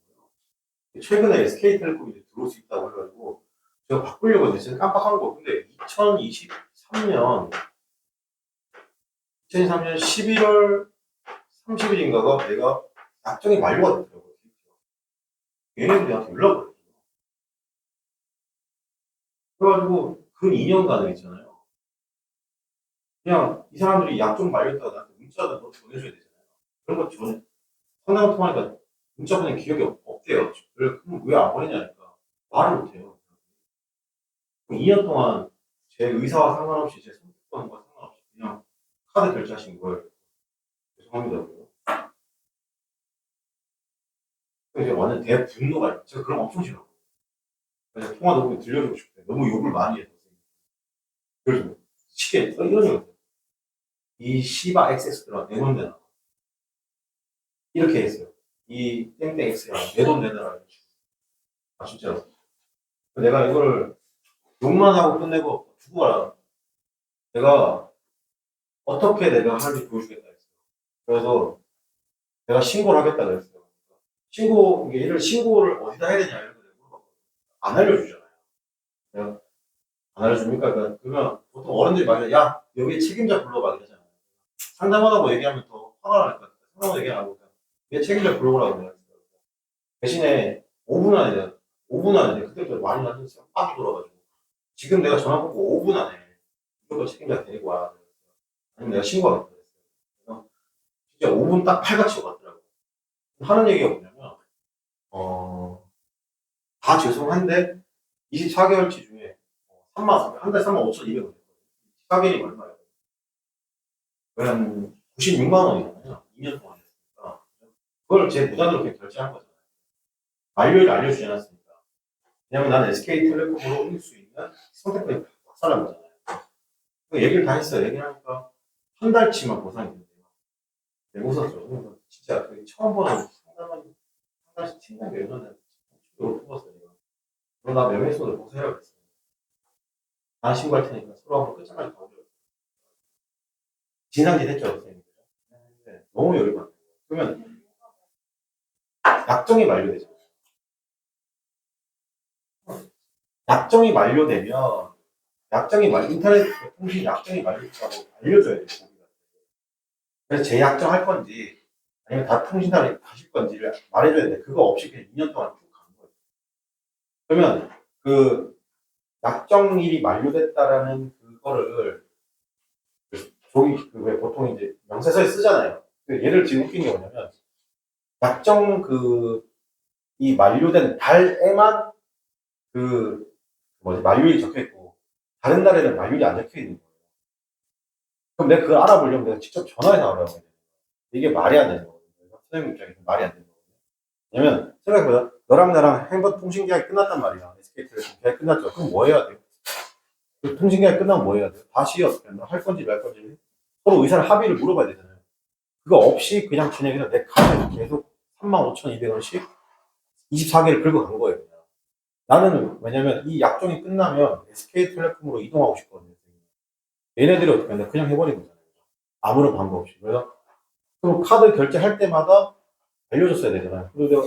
최근에 SK텔레콤이 이제 들어올 수 있다고 해가지고 제가 바꾸려고 했는데 진짜 깜빡한 거. 근데 2023년 11월 30일인가가 내가 약정이 만료가 됐더라고요. 얘네들이 나한테 연락을 했어요. 그래가지고 그 2년간은 있잖아요. 그냥 이 사람들이 약정 만료했다고 나한테 문자도 보내줘야 되잖아요. 그런 거 전에 상담 통화니까 문자 보낸 기억이 없대요. 그럼 왜 안 보내냐니까 말을 못해요. 2년 동안 제 의사와 상관없이 제 선택권과 상관없이 그냥 카드 결제하신 걸 죄송합니다. 이제 완전 대분노가 있어요. 제가 그런 거 엄청 싫어요. 그래서 통화 녹음 들려주고 싶어요. 너무 욕을 많이 해서. 그래서 쉽게 이런 거 있어요. 이 시바 XX들아 내 돈 내놔. 이렇게 했어요. 이 땡땡 X야 내 돈 내놔라. 진짜로. 내가 이거를 욕만 하고 끝내고 두고 가라. 내가 어떻게 내가 할지 보여주겠다 했어요. 그래서 내가 신고를 하겠다 그랬어요. 얘를 신고를 어디다 해야 되냐 이런 거 물어봤거든요. 안 알려주잖아요. 내가 안 알려줍니까? 그러면 보통 어른들이 말해, 야, 여기 책임자 불러봐 이러잖아요. 상담하다고 얘기하면 더 화가 날 것 같아요. 상담하다고 얘기 안 하고 얘 책임자 불러보라고 그랬어요. 대신에 5분 안에 5분 안에 그때부터 많이 나서 빡이 돌아가지고 지금 내가 전화 끊고 5분 안에 이것도 책임자 데리고 와. 아니면 내가 신고하겠다 그랬어요. 그래서 진짜 5분 딱 팔같이 오갔더라고요. 하는 얘기가 뭐냐면 다 죄송한데 24개월치 중에 3만, 한 달 3만 5,200원. 14개월이 얼마예요? 한 96만 원이잖아요. 2년 동안 했으니까. 그걸 제 무단으로 그냥 결제한 거잖아요. 만료일 알려주지 않았으니까. 왜냐면 나는 SK텔레콤으로 옮길 수 있는 선택권이 박살난 거잖아요. 그 얘기를 다 했어요. 얘기하니까 한 달치만 보상이 된대요. 네, 웃었죠. 진짜 처음 보는 상담한 한 달씩 팀장 매너는 이걸 뽑았어요. 그럼 나 매매수를 보세요. 그랬어요. 난 신고할 테니까 서로 한번 끝장까지 가보죠. 진상짓 했죠, 선생님. 네, 너무 열이 받는 거예요. 그러면 약정이 만료되잖아요. 약정이 만료되면 인터넷 통신 약정이 만료됐다고 알려줘야 돼요. 그래서 재약정할 건지 아니면 다 통신사를 가실 건지를 말해줘야 돼. 그거 없이 그냥 2년 동안 쭉 가는 거예요. 그러면 그 약정일이 만료됐다라는 그거를 종이 왜 보통 이제 명세서에 쓰잖아요. 얘를 지금 웃긴 게 뭐냐면 약정 이 만료된 달에만 만료일이 적혀 있고 다른 달에는 만료일이 안 적혀 있는 거예요. 그럼 내가 그걸 알아보려면 내가 직접 전화해서 알아봐야 돼요. 이게 말이 안 되는 거거든요. 선생님 입장에서 말이 안 되는 거거든요. 왜냐면 생각해보자. 너랑 나랑 핸드폰 통신 계약이 끝났단 말이야. SK텔레콤 계약 끝났죠. 그럼 뭐 해야 돼요? 그 통신 계약 끝나면 뭐 해야 돼요? 다시 어떻게 할 건지 말 건지 서로 의사를 합의를 물어봐야 되잖아요. 그거 없이 그냥 진행해서 내 카드에서 계속 35,200원씩 24개를 긁어간 거예요. 그냥. 나는 왜냐면 이 약정이 끝나면 SK텔레콤으로 이동하고 싶거든요. 얘네들이 어떻게 하냐 그냥 해버린 거잖아요. 아무런 방법 없이. 그래서 그럼 카드 결제할 때마다 알려줬어야 되잖아요. 그리고 내가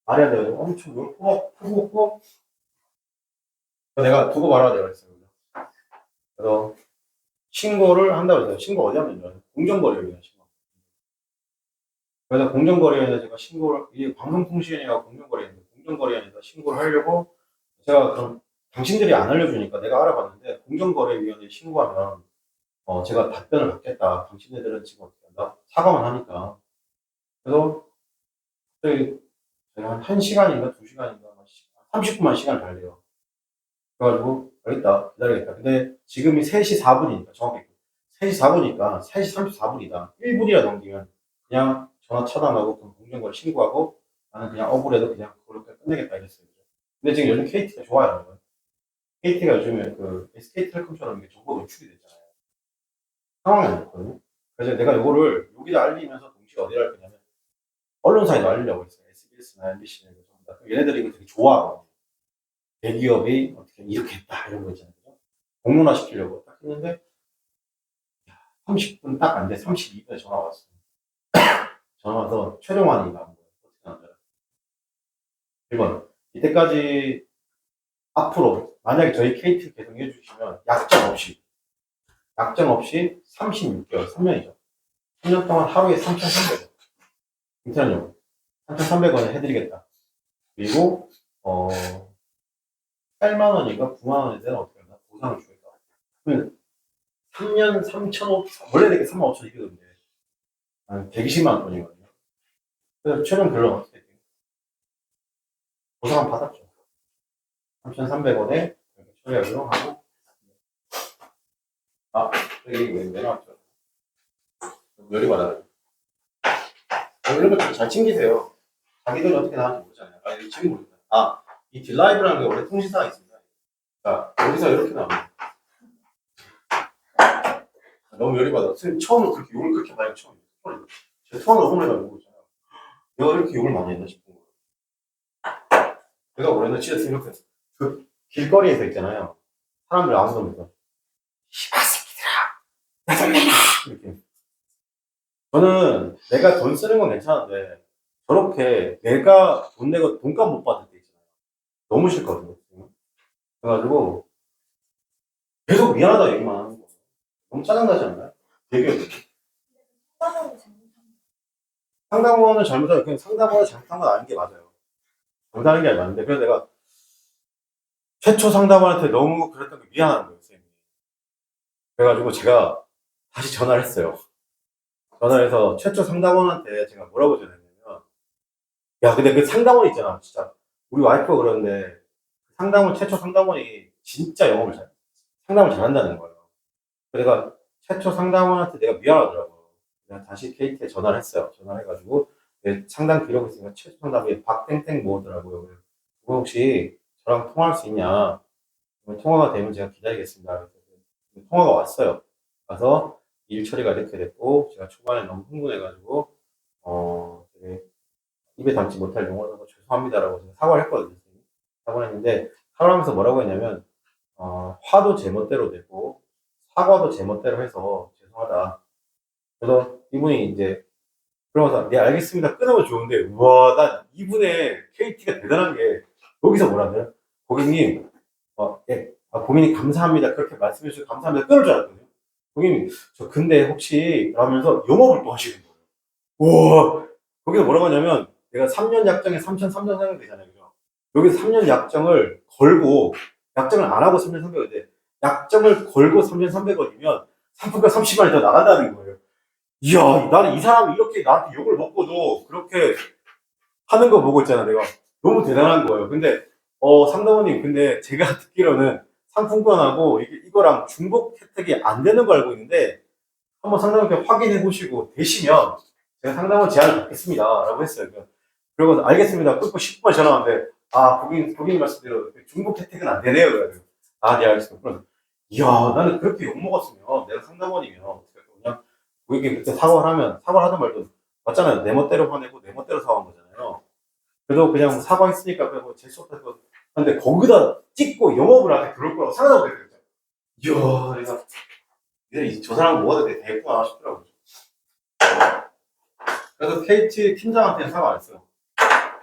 말해야 돼요. 엄청 푸고 내가 두고 말아야 돼요. 그래서 신고를 한다고 했어요. 신고 어디 하면 되죠? 공정거래위원회 신고. 그래서 공정거래위원회 제가 신고를, 이게 방송통신위원회가 공정거래위원회, 공정거래위원회에서 신고를 하려고 제가 그럼 당신들이 안 알려주니까 내가 알아봤는데 공정거래위원회에 신고하면 제가 답변을 받겠다. 당신네들은 지금 어떻게 한다? 사과만 하니까. 그래서 저희 제가 한 1시간인가 2시간인가 30분만 시간을 달래요. 그래가지고 알겠다. 기다리겠다. 근데 지금이 3시 4분이니까 정확히 3시 4분이니까 3시 34분이다. 1분이라 넘기면 그냥 전화 차단하고 그럼 공정거래 신고하고 나는 그냥 억울해도 그냥 그걸로 끝내겠다 이랬어요. 근데 지금 요즘 KT가 좋아요. KT가 요즘에 그 SK텔레콤처럼 이게 정보 노출이 됐잖아요. 상황이 안 좋거든요. 그래서 내가 요거를 여기다 알리면서 동시에 어디다 할 거냐면 언론사에도 알리려고 했어요. SBS나 MBC나 이거 전부 다. 얘네들이 이거 되게 좋아하거든요. 대기업이 어떻게 이렇게 했다 이런 거 있잖아요. 공론화 시키려고 딱 했는데 30분 딱 안 돼. 32분에 전화 왔어요. 전화 와서 최종환이 나온 거예요. 어떻게 나왔어요? 1번 이때까지 앞으로 만약에 저희 KT 계속 해주시면 약정 없이 36개월 3년이죠. 3년 동안 하루에 3,300원 인터넷용 3,300원에 해드리겠다. 그리고 8만 원인가 9만 원에 대한 어떻게 하나 보상을 주겠다. 그러면 3년 3,500 원래 되게 35,200원인데 한 120만 원 돈이거든요. 그래서 최종 결론 어떻게 돼요? 보상 받았죠. 3,300원에 처리하기로 하고 여기 왜 나왔죠? 열이 받아요. 이런 거 잘 챙기세요. 자기 돈이 어떻게 나왔는지 모르잖아요. 이거 지금 모르겠다. 이 딜라이브라는 게 원래 통신사가 있습니다. 자, 여기서 이렇게 나옵니다. 너무 열이 받아. 선생님, 처음으로 그렇게 욕을 그렇게 많이 처음이에요. 제가 처음으로 혼내가지고 보고 있잖아요. 내가 이렇게 욕을 많이 했나 싶은 거예요. 내가 원래는 진짜 생각했어. 그 길거리에서 있잖아요. 사람들 아무도 없으니까. 씨발 새끼들아! 나 좀 내놔! 이렇게. 저는 내가 돈 쓰는 건 괜찮은데 저렇게 내가 돈 내고 돈값 못 받을 때 있잖아요. 너무 싫거든요. 그래가지고 계속 미안하다 얘기만 하는 거. 너무 짜증나지 않나요? 되게 상담원을 잘못하면 그냥 상담원을 잘못한 건 아닌 게 맞아요. 잘못하는 게 맞는데 그래서 내가 최초 상담원한테 너무 그랬던 게 미안한 거예요, 선생님. 그래가지고 제가 다시 전화를 했어요. 전화를 해서 최초 상담원한테 제가 뭐라고 전화했냐면 야 근데 그 상담원 있잖아 진짜 우리 와이프가 그러는데 상담원 최초 상담원이 진짜 상담을 잘한다는 거예요. 그래서 최초 상담원한테 내가 미안하더라고요. 내가 다시 KT에 전화를 했어요. 전화를 해가지고 내 상담 기록이 있으니까 최초 상담이 박땡땡 뭐더라고요. 그거 혹시 저랑 통화할 수 있냐? 통화가 되면 제가 기다리겠습니다. 통화가 왔어요. 가서 일 처리가 이렇게 됐고 제가 초반에 너무 흥분해가지고 되게 입에 담지 못할 용어를 하고 죄송합니다라고 제가 사과를 했거든요. 사과를 했는데 사과를 하면서 뭐라고 했냐면 화도 제멋대로 되고 사과도 제멋대로 해서 죄송하다. 그래서 이분이 이제 그러면서 네 알겠습니다 끊으면 좋은데 우와 난 이분의 KT가 대단한 게 여기서 뭐라고요? 고객님 예, 고객님 감사합니다 그렇게 말씀해 주셔서 감사합니다 끊을 줄 알았거든요. 고객님 저 근데 혹시 라면서 영업을 또 하시는 거예요. 우와 거기서 뭐라고 하냐면 내가 3년 약정에 3,300원 사용되잖아요. 그죠? 여기서 3년 약정을 걸고 약정을 안 하고 3,300원인데 약정을 걸고 3,300원이면 상품가 30만 원이 더 나간다는 거예요. 이야, 나는 이 사람이 이렇게 나한테 욕을 먹고도 그렇게 하는 거 보고 있잖아, 내가. 너무 대단한 거예요. 근데, 상담원님, 근데 제가 듣기로는 상품권하고 이거랑 중복 혜택이 안 되는 거 알고 있는데, 한번 상담원께 확인해 보시고 되시면 제가 상담원 제안을 받겠습니다. 라고 했어요. 그리고 알겠습니다. 끊고 10분 전화 왔는데, 고객님 말씀대로 중복 혜택은 안 되네요. 그래가지고, 네, 알겠습니다. 이야, 나는 그렇게 욕먹었으면, 내가 상담원이면, 어떻게 할 거냐? 고객이 그때 사과를 하든 말든, 맞잖아요. 내 멋대로 화내고, 내 멋대로 사과한 거잖아요. 그래도 그냥 사과했으니까, 그냥 재수 없다고. 근데 거기다 찍고 영업을 하게 그럴 거라고 생각하고 그랬죠. 이야, 그래서, 저 사람 뭐가 되게 대꾸나 싶더라고요. 그래서 KT 팀장한테는 사과 안 했어요.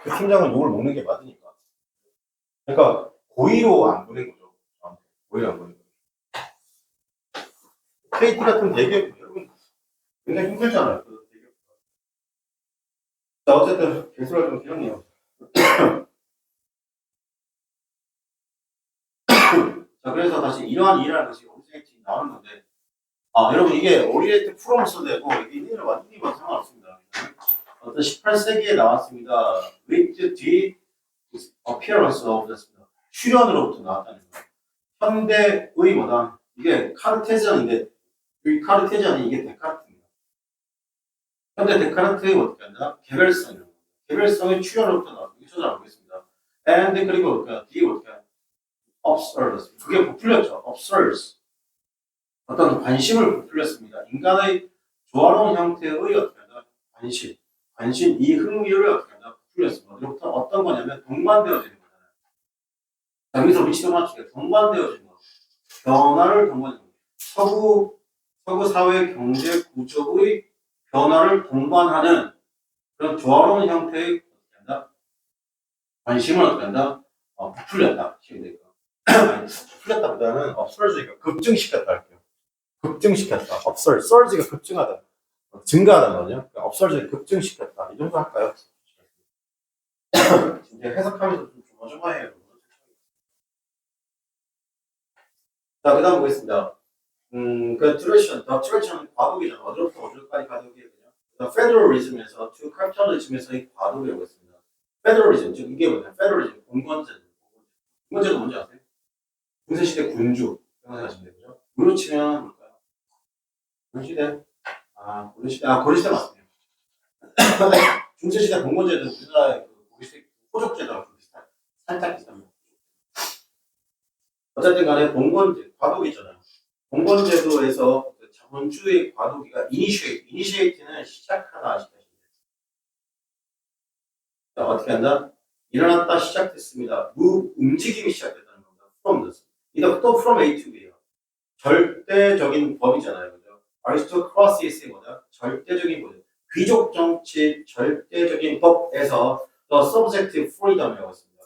그 팀장은 욕을 먹는 게 맞으니까. 그러니까 고의로 안 보낸 거죠. 고의로 안 보낸 거죠. KT 같은 대기업 여러분 굉장히 힘들잖아요. 그 대기업. 자 어쨌든 개수가 좀 길었네요. 자 그래서 다시 이러한 일이라는 것이 오리지네이팅 나오는 건데 여러분 이게 오리지네이트 프롬 써도 되고 이게 인을 완전히 봐도 상관없습니다. 어떤 18세기에 나왔습니다. with the appearance of 됐습니다. 출현으로부터 나왔다는 거예요. 현대의 뭐다? 이게 카르테지안인데 이 카르테지안이 이게 데카르트입니다. 현대 데카르트의 어떻게 한다? 개별성이라고. 개별성의 출현으로부터 나왔습니다. 이거 찾아보겠습니다. and 그리고 뒤에 어떻게 observes. 그게 부풀렸죠. observes. 어떤 관심을 부풀렸습니다. 인간의 조화로운 형태의 어떻게 한다? 관심, 이 흥미를 어떻게 한다? 부풀렸습니다. 어디로부터 어떤 거냐면 동반되어지는 거잖아요. 자, 여기서 위치도 맞추게 동반되어지는 거. 변화를 동반하는 거. 서구 사회 경제 구조의 변화를 동반하는 그런 조화로운 형태의 어떻게 한다? 관심을 어떻게 한다? 부풀렸다. 시험되니까. 부풀렸다보다는 surge가 급증시켰다 할게요. 급증시켰다. surge가 급증하다. 증가하다는 거죠. upsurge를 급증시켰다. 이 정도 할까요? 이제 해석하면서 좀 조마조마해요. 자, 그 다음 보겠습니다. 더 트레디션 과도기잖아. 어디로부터 어디까지 과도기예요? 페더럴리즘에서 to capitalism에서의 과도기라고 했습니다. 페더럴리즘, 즉 이게 뭐냐? 페더럴리즘, 공권제도. 공권제도 뭔지 아세요? 군사시대 군주 생각하시면 되죠. 무로 치면 뭘까요? 군시대. 고려시대 맞습니다. 중세시대 공권제도 우리나라의 고려시대 호족제도랑 좀 비슷한, 살짝 비슷합니다. 어쨌든 간에 공권제, 과도기 있잖아요. 공권제도에서 자본주의 과도기가 이니시에이트는 시작하다 하시다. 자, 어떻게 한다? 일어났다 시작됐습니다. 움직임이 시작됐다는 겁니다. from this. 이거 또 from A to B예요. 절대적인 법이잖아요. 그죠? 아리스토크라시스의 뭐다? 절대적인 법. 귀족 정치 절대적인 법에서 the subjective freedom이라고 했습니다.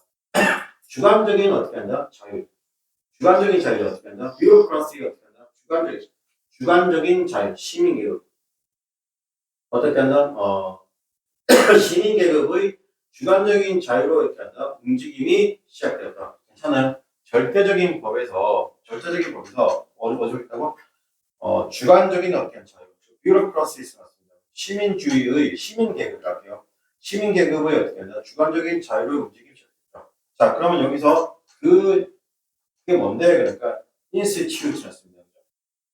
주관적인 어떻게 한다? 자유. 주관적인 자유를 어떻게 한다? bureaucracy가 어떻게 한다? 주관적인 자유, 시민계급. 어떻게 한다? 시민계급의 주관적인 자유로 이렇게 한다? 움직임이 시작되었다. 괜찮아요? 절대적인 법에서 어디로 있다고? 주관적인 어떻게 한 자유, bureaucracy가 맞습니다. 시민주의의 시민계급을 할게요. 시민계급의 어떻게 한다? 주관적인 자유로 움직임이 시작됐다. 자, 그러면 여기서 그게 뭔데? 그러니까 institute였습니다.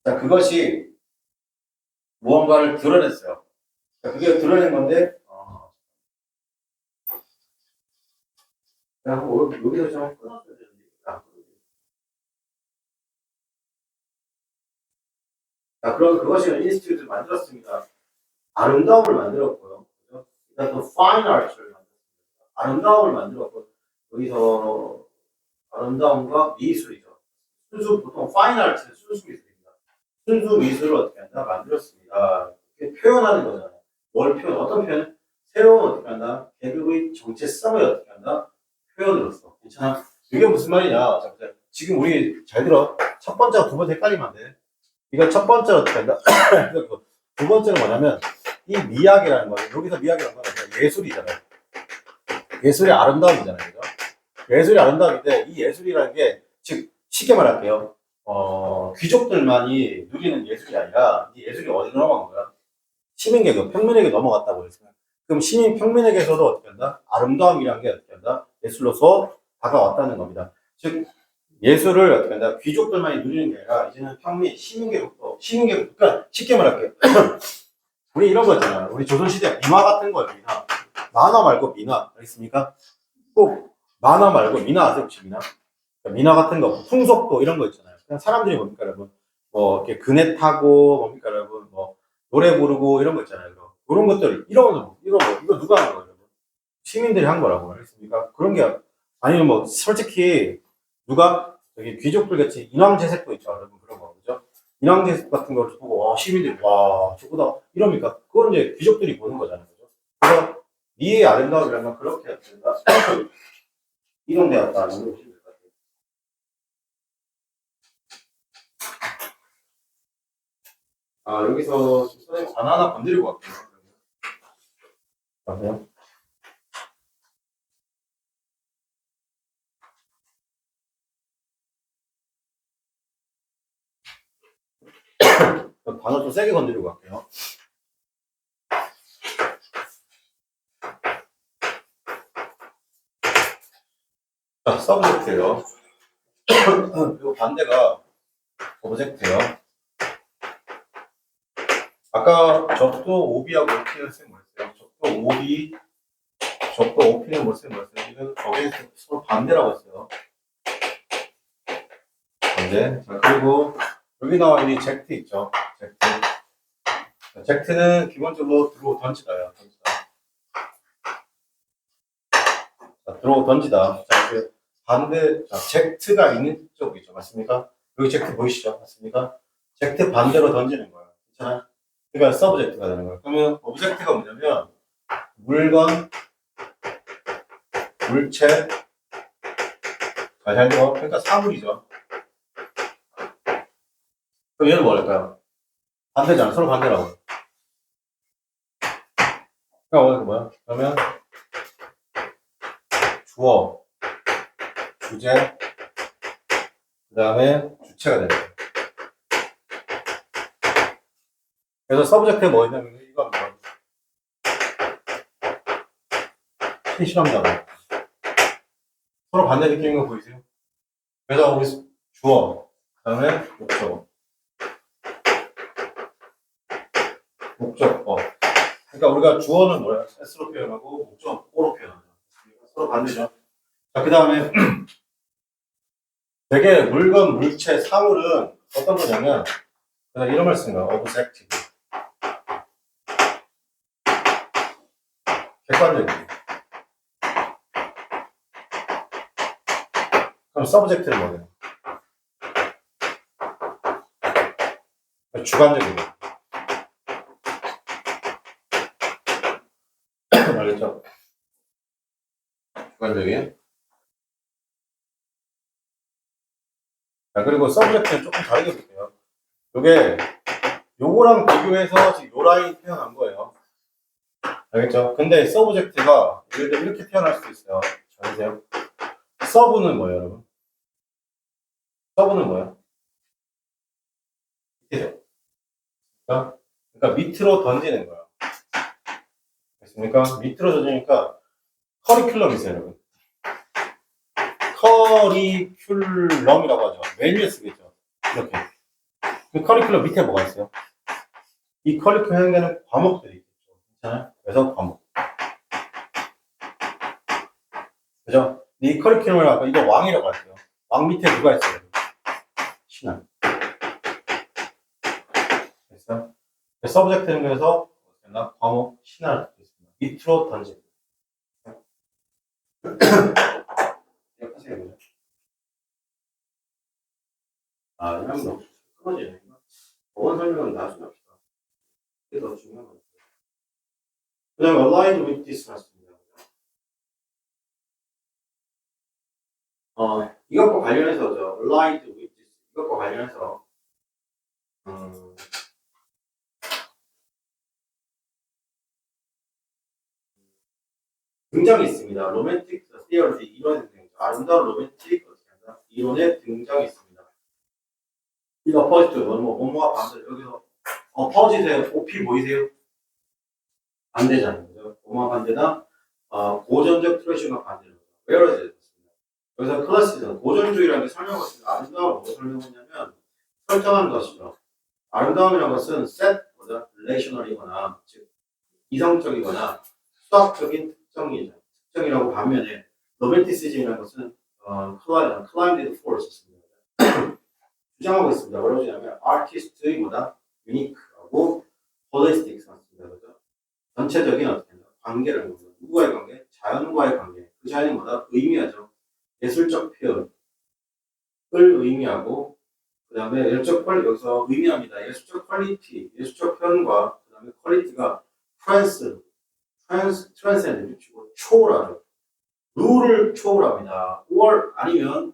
자, 그것이 무언가를 드러냈어요. 자, 그게 드러낸 건데, 여기서 좀 끊었어야 되는데. 자, 그럼 그것이 인스티튜트를 만들었습니다. 아름다움을 만들었고요. 그다음 또 fine art를 만들었습니다. 아름다움을 만들었고, 여기서 아름다움과 미술이죠. 보통 fine art는 순수 미술입니다. 순수 미술을 어떻게 한다? 만들었습니다. 이렇게 표현하는 거잖아요. 어떤 표현? 새로운 어떻게 한다? 계급의 정체성을 어떻게 한다? 표현으로서. 괜찮아? 이게 무슨 말이냐? 자, 지금 우리 잘 들어. 첫 번째와 두 번째 헷갈리면 안 돼. 이거 첫 번째로 어떻게 한다? 두 번째는 뭐냐면, 이 미학이라는 거예요. 여기서 미학이라는 건 예술이잖아요. 예술의 아름다움이잖아요. 그죠? 예술의 아름다움인데, 이 예술이라는 게, 즉, 쉽게 말할게요. 귀족들만이 누리는 예술이 아니라, 이 예술이 어디로 넘어간 거야? 시민계급, 평민에게 넘어갔다고 했어요. 그럼 평민에게서도 어떻게 한다? 아름다움이라는 게 어떻게 한다? 예술로서 다가왔다는 겁니다. 즉, 예술을 어떻게 한다? 귀족들만이 누리는 게 아니라, 이제는 평민, 시민계급도, 그러니까 쉽게 말할게요. 우리 이런 거 있잖아요. 우리 조선시대 민화 같은 거예요, 민화. 만화 말고 민화. 알겠습니까? 꼭 만화 말고 민화 아세요, 혹시 민화? 그러니까 민화 같은 거, 풍속도 이런 거 있잖아요. 그냥 사람들이 뭡니까, 여러분? 이렇게 그네 타고, 뭡니까, 여러분? 노래 부르고 이런 거 있잖아요. 그런 것들, 이거 누가 한 거예요, 여러분? 시민들이 한 거라고. 알겠습니까? 그런 게, 아니면 솔직히, 여기 귀족들 같이 인왕제색도 있죠, 여러분. 그런 거, 그죠? 인왕제색 같은 걸 보고, 시민들이, 와, 저거다. 이럽니까? 그건 이제 귀족들이 보는 거잖아요. 그죠? 그래서 니의 아름다움이라는 건 그렇게 된다. 이동되었다. 이렇게 보시면 될 것 같아요. 아, 여기서 선생님 단 하나 건드리고 갈게요. 그러면. 단어 좀 세게 건드리고 갈게요. 자, 서브젝트예요. 그리고 반대가 오브젝트예요. 아까 적도 OB하고 OP는 쌤 뭐였어요? 적도 OB, 적도 OP는 뭐였어요? 이건 어게인스트 서로 반대라고 했어요. 반대. 자, 그리고 여기 나와 있는 젝트 있죠? 젝트. 젝트는 기본적으로 들어오 던지다예요. 던지다. 자, 들어오 던지다. 자, 그 반대, 자, 젝트가 있는 쪽이죠. 맞습니까? 여기 젝트 보이시죠? 맞습니까? 젝트 반대로 던지는 거예요. 괜찮아요? 그러니까 서브젝트가 되는 거예요. 그러면 오브젝트가 뭐냐면 물건, 물체, 잘 들어. 그러니까 사물이죠. 그럼 얘는 뭐랄까요? 반대잖아. 서로 반대라고. 그러니까 뭐야? 그러면 주어, 주제, 그 다음에 주체가 되는 거예요. 그래서 서브젝트에 뭐 있냐면 이건 뭐 신실합니다. 서로 반대 느끼는 거 보이세요? 그래서 우리 주어, 그 다음에 목적어. 그러니까 우리가 주어는 뭐야? S로 표현하고 목적은 O로 표현하죠. 서로 반대죠. 자, 그 다음에 되게 물건, 물체, 사물은 어떤 거냐면 그냥 이런 말 쓰는 거야. objective. 객관적이에요. 그럼 subject는 뭐예요? 주관적이에요. 알겠죠? 주관적인. 자, 그리고 subject는 조금 다르게 볼게요. 요게 요거랑 비교해서 지금 요 라인 표현한 거예요. 알겠죠? 근데 subject가 예를 들어 이렇게 표현할 수도 있어요. 잘 보세요. 서브는 뭐예요, 여러분? 서브는 뭐예요? 밑이죠. 그러니까 밑으로 던지는 거예요. 됐습니까? 밑으로 던지니까 커리큘럼 있어요, 여러분. 커리큘럼이라고 하죠. 메뉴에 쓰겠죠. 이렇게. 그 커리큘럼 밑에 뭐가 있어요? 이 커리큘럼 해당되는 과목들이 있겠죠. 괜찮아요? 그래서 과목. 그죠? 이 커리큘럼을 아까 이거 왕이라고 할게요. 왕 밑에 누가 있어요? 신한. 됐어요? 서브젝트는 그래서 과목 신한을 듣고 있습니다. 밑으로 던지고. 기억하세요, 그죠? 아, 이런 거 끊어지네. 어원 설명은 나중에 합시다. 이게 더 중요한 거예요. 그 다음에 aligned with this 같습니다. 이것과 관련해서죠. aligned with this. 이것과 관련해서 등장이 있습니다. 로맨틱 티어리 이론의 등장. 아름다운 로맨틱 이론의 등장이 있습니다. 이 어퍼지트 뭐뭐가 반대 여기서 어퍼지트에 OP 보이세요? 반대잖아요. 그죠? 뭐뭐가 반대다. 고전적 트레디션과 반대로. 웨어러즈 여기서 클래시즘 고전주의라는 게 설명을 했습니다. 아름다움을 뭐 설명했냐면 설정한 것이죠. 아름다움이라는 것은 릴레이셔널이거나 즉 이성적이거나 수학적인 특정이라고 반면에 로맨티시즘이라는 것은 클라임드 포스입니다. 주장하고 있습니다. 뭐라고 하냐면 아티스트의 유니크하고 홀리스틱 같습니다. 그죠? 전체적인 어떤 관계를 누구와의 관계? 자연과의 관계. 그 자연이 의미하죠. 예술적 표현을 의미하고 그 다음에 여기서 의미합니다. 예술적 퀄리티, 예술적 표현과 그 다음에 퀄리티가 transcend, 초월하죠. 룰을 초월합니다. or 아니면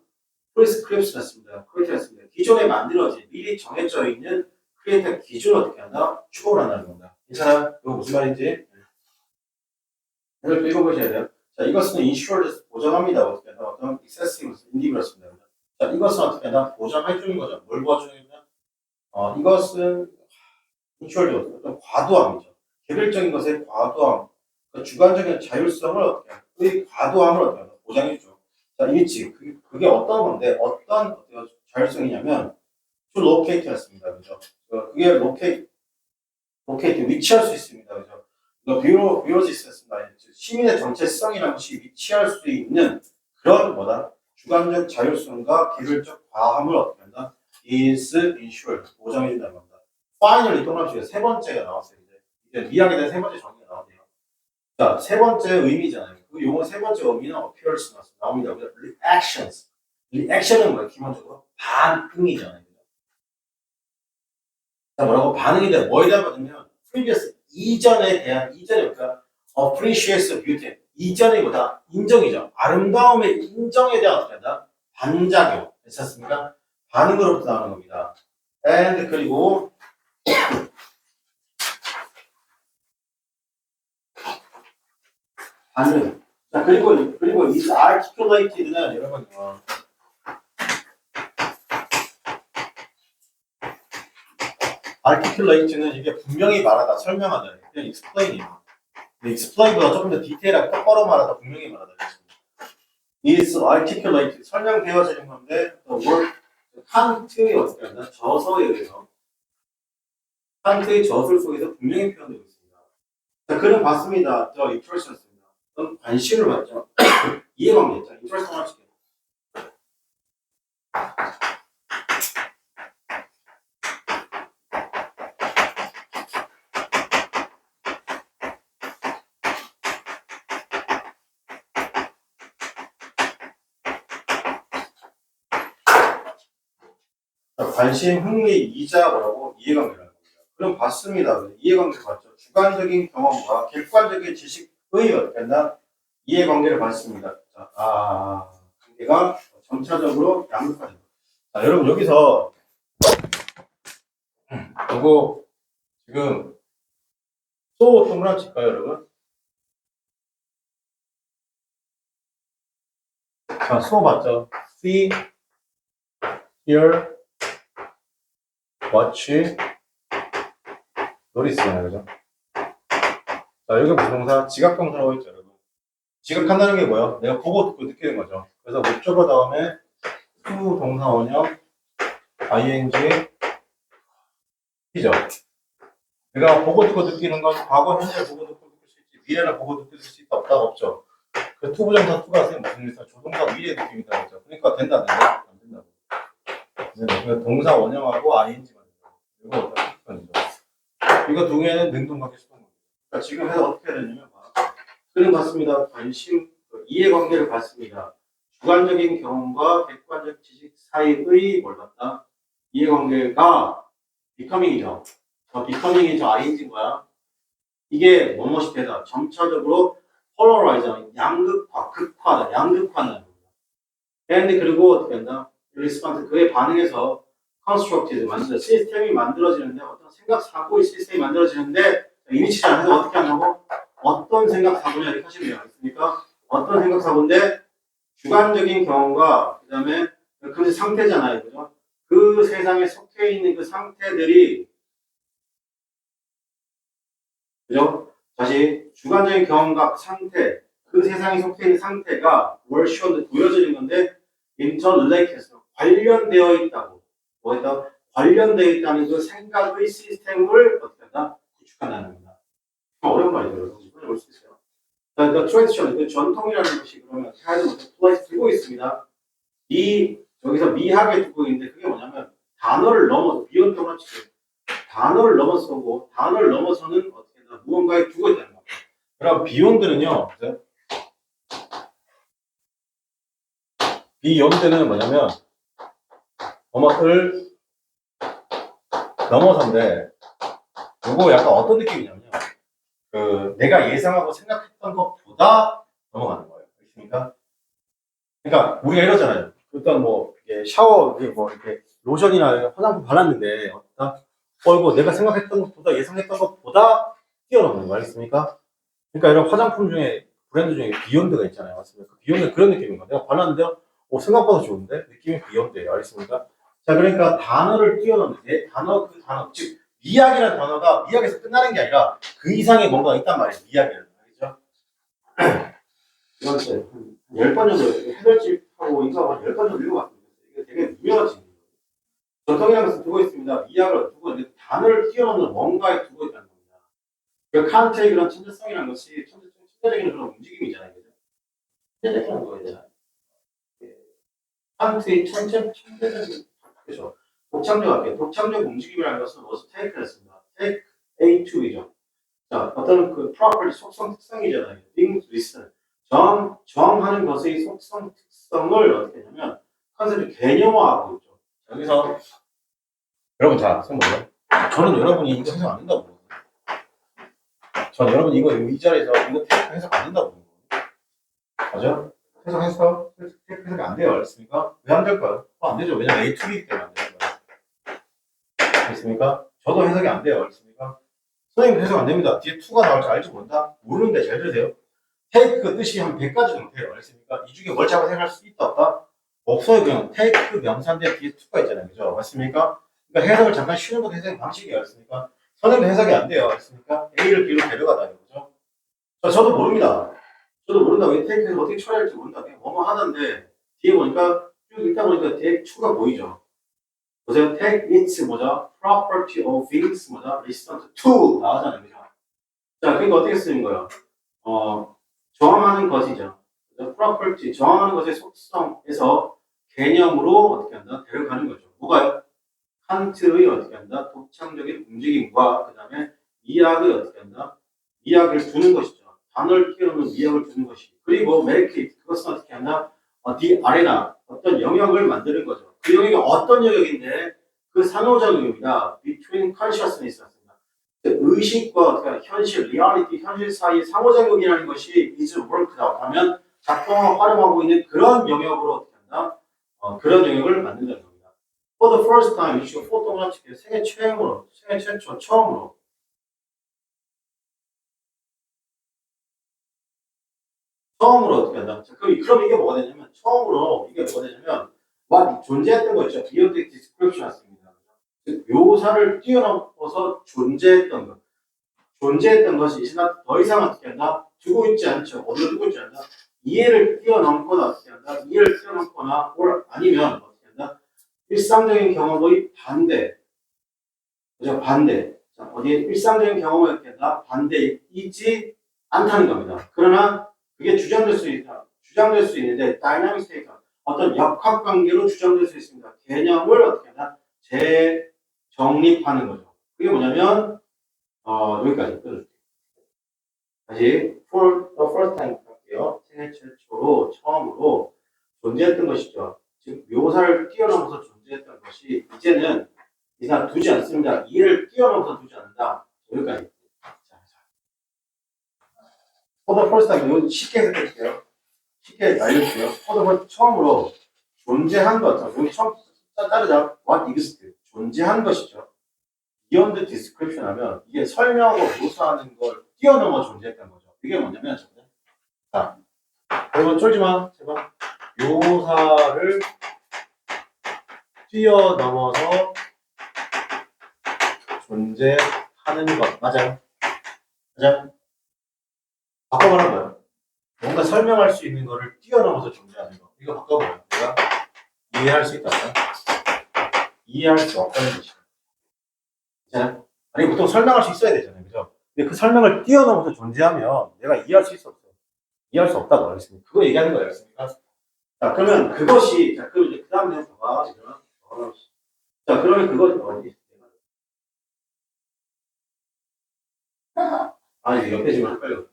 prescription 했습니다. create 했습니다. 기존에 만들어진, 미리 정해져 있는 create 기준을 어떻게 한다? 초월한다는 겁니다. 괜찮아요? 이거 무슨 말인지? 이걸 또 읽어보셔야 돼요. 자, 이것은 insured 보장합니다. 어떻게 한다? 어떤 excessive individual입니다. 자, 이것은 어떻게 한다? 보장할 중인 거죠. 뭘 보장했냐? 이것은 insured 어떤 과도함이죠. 개별적인 것의 과도함, 그러니까 주관적인 자율성을 어떻게 한다? 그 과도함을 어떻게 한다? 보장해줘. 자, 이미지 그게 어떤 건데 어떤 자율성이냐면 to locate였습니다. 그죠? 그게 locate 위치할 수 있습니다. 그죠? 비로지스였습니다. 시민의 정체성이라는 것이 위치할 수 있는 그런 뭐다? 주관적 자율성과 개별적 과함을 어떻게 한다? is ensured 보장해준다는 겁니다. finally 동남식에 세 번째가 나왔어요. 이제 미학에 대한 세 번째 정의가 나오네요. 자, 세 번째 의미잖아요. 그 용어 세 번째 의미는 appears 나옵니다. reactions. reaction은 뭐예요? 기본적으로 반응이잖아요. 자, 뭐라고? 반응인데 뭐에 대한 반응이면 previous 이전에 그러니까 appreciates beauty 이전의 보다 인정이죠. 아름다움의 인정에 대한 어떻게 한다? 반작용. 괜찮습니까? 반응으로부터 나오는 겁니다. and 그리고 반응. 자, 그리고 is articulated는 여러분 articulate는 이게 분명히 말하다, 설명하다, 그냥 explain이에요. explain보다 조금 더 디테일하게 똑바로 말하다, 분명히 말하다. is articulated 설명되어지는 건데 칸트의 어떻게 한다? 저서에 의해서 칸트의 저술 속에서 분명히 표현되고 있습니다. 자, 그는 봤습니다. 저 interest였습니다. 관심을 받죠. 이해관계죠. interest 하나씩. 관심, 흥미, 이자 뭐라고? 이해관계라는 겁니다. 그럼 봤습니다. 이해관계 봤죠. 주관적인 경험과 객관적인 지식의 어떻게 한다? 이해관계를 봤습니다. 자, 관계가 점차적으로 양극화됩니다. 자, 여러분 여기서 이거 지금 소 동그라미 칠까요, 여러분? 자, 소 맞죠? See, hear, watch, notice잖아요, 그죠? 자, 여기 무슨 동사? 지각동사라고 했죠, 여러분. 지각한다는 게 뭐예요? 내가 보고 듣고 느끼는 거죠. 그래서 목적어 다음에 to 동사 원형, ing, 이죠. 내가 보고 듣고 느끼는 건 과거, 현재 보고 듣고 느낄 수 있지, 미래를 보고 느낄 수 있다, 없다, 없죠. 그 투부정사 투가 쓰면 무슨 일이야? 조동사 미래 느낌이다, 그죠? 그러니까 된다, 안 된다고. 그러니까 동사 원형하고 ing만 이거 어떤 표현이죠? 이거 두 개는 능동관계 수동관계. 그러니까 지금 해서 어떻게 해야 되냐면 그는 봤습니다. 관심, 이해관계를 봤습니다. 주관적인 경험과 객관적 지식 사이의 뭘 봤다? 이해관계가 becoming이죠. becoming이죠. ing인 거야. 이게 뭐뭇이 되다. 점차적으로 polarize, 양극화, 극화다. 양극화는 겁니다. and 그리고 어떻게 한다? response, 그에 반응해서 constructed, 시스템이 만들어지는데 어떤 생각, 사고의 시스템이 만들어지는데 이미지를 해서 어떻게 한다고? 어떤 생각, 사고냐 이렇게 하시면 돼요. 알겠습니까? 어떤 생각, 사고인데 주관적인 경험과 그 다음에 그 상태잖아요. 그죠? 그 세상에 속해 있는 그 상태들이 그죠? 다시 주관적인 경험과 그 상태, 그 세상에 속해 있는 상태가 월시원도 보여지는 건데 interrelated, 관련되어 있다고. 뭐였다? 관련되어 있다는 그 생각의 시스템을 어떻게 한다? 구축한다는 겁니다. 어려운 말이죠. 여러분. 볼 수 있어요. 자, 그러니까 트레디션, 그 전통이라는 것이 그러면 플레이스 두고 있습니다. 여기서 미학에 두고 있는데 그게 뭐냐면 단어를 넘어서 비언동을 치고 단어를 넘어서고 단어를 넘어서는 어떻게 된다? 무언가에 두고 있다는 겁니다. 그럼 비욘드는요. 비욘드는 뭐냐면 뭐뭐를 넘어서인데 이거 약간 어떤 느낌이냐면요. 내가 예상하고 생각했던 것보다 넘어가는 거예요. 알겠습니까? 그러니까 우리가 이러잖아요. 일단 뭐 이게 샤워 이게 뭐 이렇게 로션이나 화장품 발랐는데 이거 내가 생각했던 것보다 예상했던 것보다 뛰어넘는 거 알겠습니까? 그러니까 이런 화장품 중에 브랜드 중에 비욘드가 있잖아요. 맞습니까? 그 비욘드 그런 느낌인 거예요. 내가 발랐는데 생각보다 좋은데 느낌이 비욘드예요. 알겠습니까? 자, 그러니까 단어를 뛰어넘는 게 단어 그 단어 즉 미학이라는 단어가 미학에서 끝나는 게 아니라 그 이상의 뭔가가 있단 말이에요. 미학이라는 거. 알겠죠? 이건 진짜 10번 정도 해설집하고 인수하고 한 10번 정도 읽어봤습니다. 이게 되게 유명한 책이에요. 전통이라는 것을 두고 있습니다. 미학을 두고 있는데 단어를 뛰어넘는 뭔가에 두고 있다는 겁니다. 그 칸트의 그런 천재성이라는 것이 천재적인 그런 움직임이잖아요. 그죠? 천재적인 거잖아요. 칸트의 천재적인 그렇죠. 독창적 움직임이라는 것은 무엇을 테이크했습니다. take A to B죠. 자, 어떤 그 property 속성 특성이잖아요. things listen. 정하는 것의 속성 특성을 어떻게 하냐면 컨셉을 개념화하고 있죠. 여기서 여러분 자, 선보세요. 저는 여러분이 이거 해석 안 된다고 보거든요. 저는 여러분 이거 이 자리에서 이거 테이크 해석 안 된다고 보거든요. 맞아? 테이크 안 돼요. 알겠습니까? 왜 안 될까요? 안 되죠. 왜냐면 A to B이기 때문에 안 되는 거예요. 알겠습니까? 저도 해석이 안 돼요. 알겠습니까? 선생님 해석 안 됩니다. 뒤에 2가 나올지 알지 모른다? 모르는데 잘 들으세요. 테이크 뜻이 한 100가지 정도 돼요. 알겠습니까? 이 중에 뭘 잡아 생각할 수 있다 없다? 없어요. 그냥 테이크 명사인데 뒤에 2가 있잖아요. 그죠? 맞습니까? 그러니까 해석을 잠깐 쉬는 것도 해석의 방식이에요. 알겠습니까? 선생님도 해석이 안 돼요. 알겠습니까? A를 B로 데려가다니 거죠. 저도 모릅니다. 저도 모른다. 왜 테이크를 어떻게 처리할지 모른다. 그냥 뭐뭐 하던데 뒤에 보니까 쭉 읽다 보니까 뒤에 2가 보이죠. 보세요. take its 뭐죠? property of things 뭐죠? resistant to 나오잖아요. 그죠? 자, 그러니까 어떻게 쓰는 거예요? 정하는 것이죠. property, 정하는 것의 속성에서 개념으로 어떻게 한다? 데려가는 거죠. 뭐가요? 칸트의 어떻게 한다? 독창적인 움직임과 그 다음에 미학을 어떻게 한다? 미학을 두는 것이죠. 단어를 끼워놓는 미학을 두는 것이. 그리고 make it, 그것은 어떻게 한다? the arena, 어떤 영역을 만드는 거죠. 그 영역이 어떤 영역인데 그 상호작용입니다. between consciousness 의식과 어떻게 현실, 리얼리티, 현실 사이 상호작용이라는 것이 is worked out 하면 작동을 활용하고 있는 그런 영역으로 어떻게 한다? 그런 영역을 만든다는 겁니다. For the first time, 이 시간 포동을 합치게 세계 최초, 처음으로 어떻게 한다? 자, 그럼 이게 뭐가 되냐면 처음으로 이게 뭐가 되냐면 존재했던 거 있죠. beyond description입니다. 즉 묘사를 뛰어넘어서 존재했던 것. 존재했던 것이 이제 더 이상 어떻게 한다? 두고 있지 않죠. 어디로 두고 있지 않다? 이해를 뛰어넘거나 어떻게 한다? 이해를 뛰어넘거나 아니면 어떻게 한다? 일상적인 경험의 반대. 그죠? 반대. 자, 어디에 일상적인 경험을 어떻게 한다? 반대이지 않다는 겁니다. 그러나 그게 주장될 수 있는데 다이나믹 스테이트 어떤 역학관계로 주장될 수 있습니다. 개념을 어떻게 한다? 재정립하는 거죠. 그게 뭐냐면 여기까지 끊을게요. 다시 for the first time 할게요. 세계 최초로 처음으로 존재했던 것이죠. 즉 묘사를 뛰어넘어서 존재했던 것이 이제는 이상 두지 않습니다. 이해를 뛰어넘어서 두지 않는다. 여기까지. 자. for the first time 이거 쉽게 해석할게요. 쉽게 알려줄게요. for the first 처음으로 존재한 것. 여기 처음 따르자 what exists 존재한 것이죠. beyond description 하면 이게 설명하고 묘사하는 걸 뛰어넘어 존재했던 거죠. 이게 뭐냐면 자, 여러분 쫄지 마 제발. 묘사를 뛰어넘어서 존재하는 것 맞아요? 바꿔보는 거예요. 뭔가 설명할 수 있는 거를 뛰어넘어서 존재하는 거. 이거 바꿔보래요. 내가 이해할 수 있다. 이해할 수 없다는 것이죠. 괜찮아요? 아니 보통 설명할 수 있어야 되잖아요. 그죠? 근데 그 설명을 뛰어넘어서 존재하면 내가 이해할 수 있어 없어요? 이해할 수 없다고 알겠습니다. 그거 얘기하는 거예요. 알겠습니까? 자 그러면 그것이 그럼 이제 그 다음에 봐봐. 자 그러면 그것이 어디? 아니 옆에 지금 헷갈려.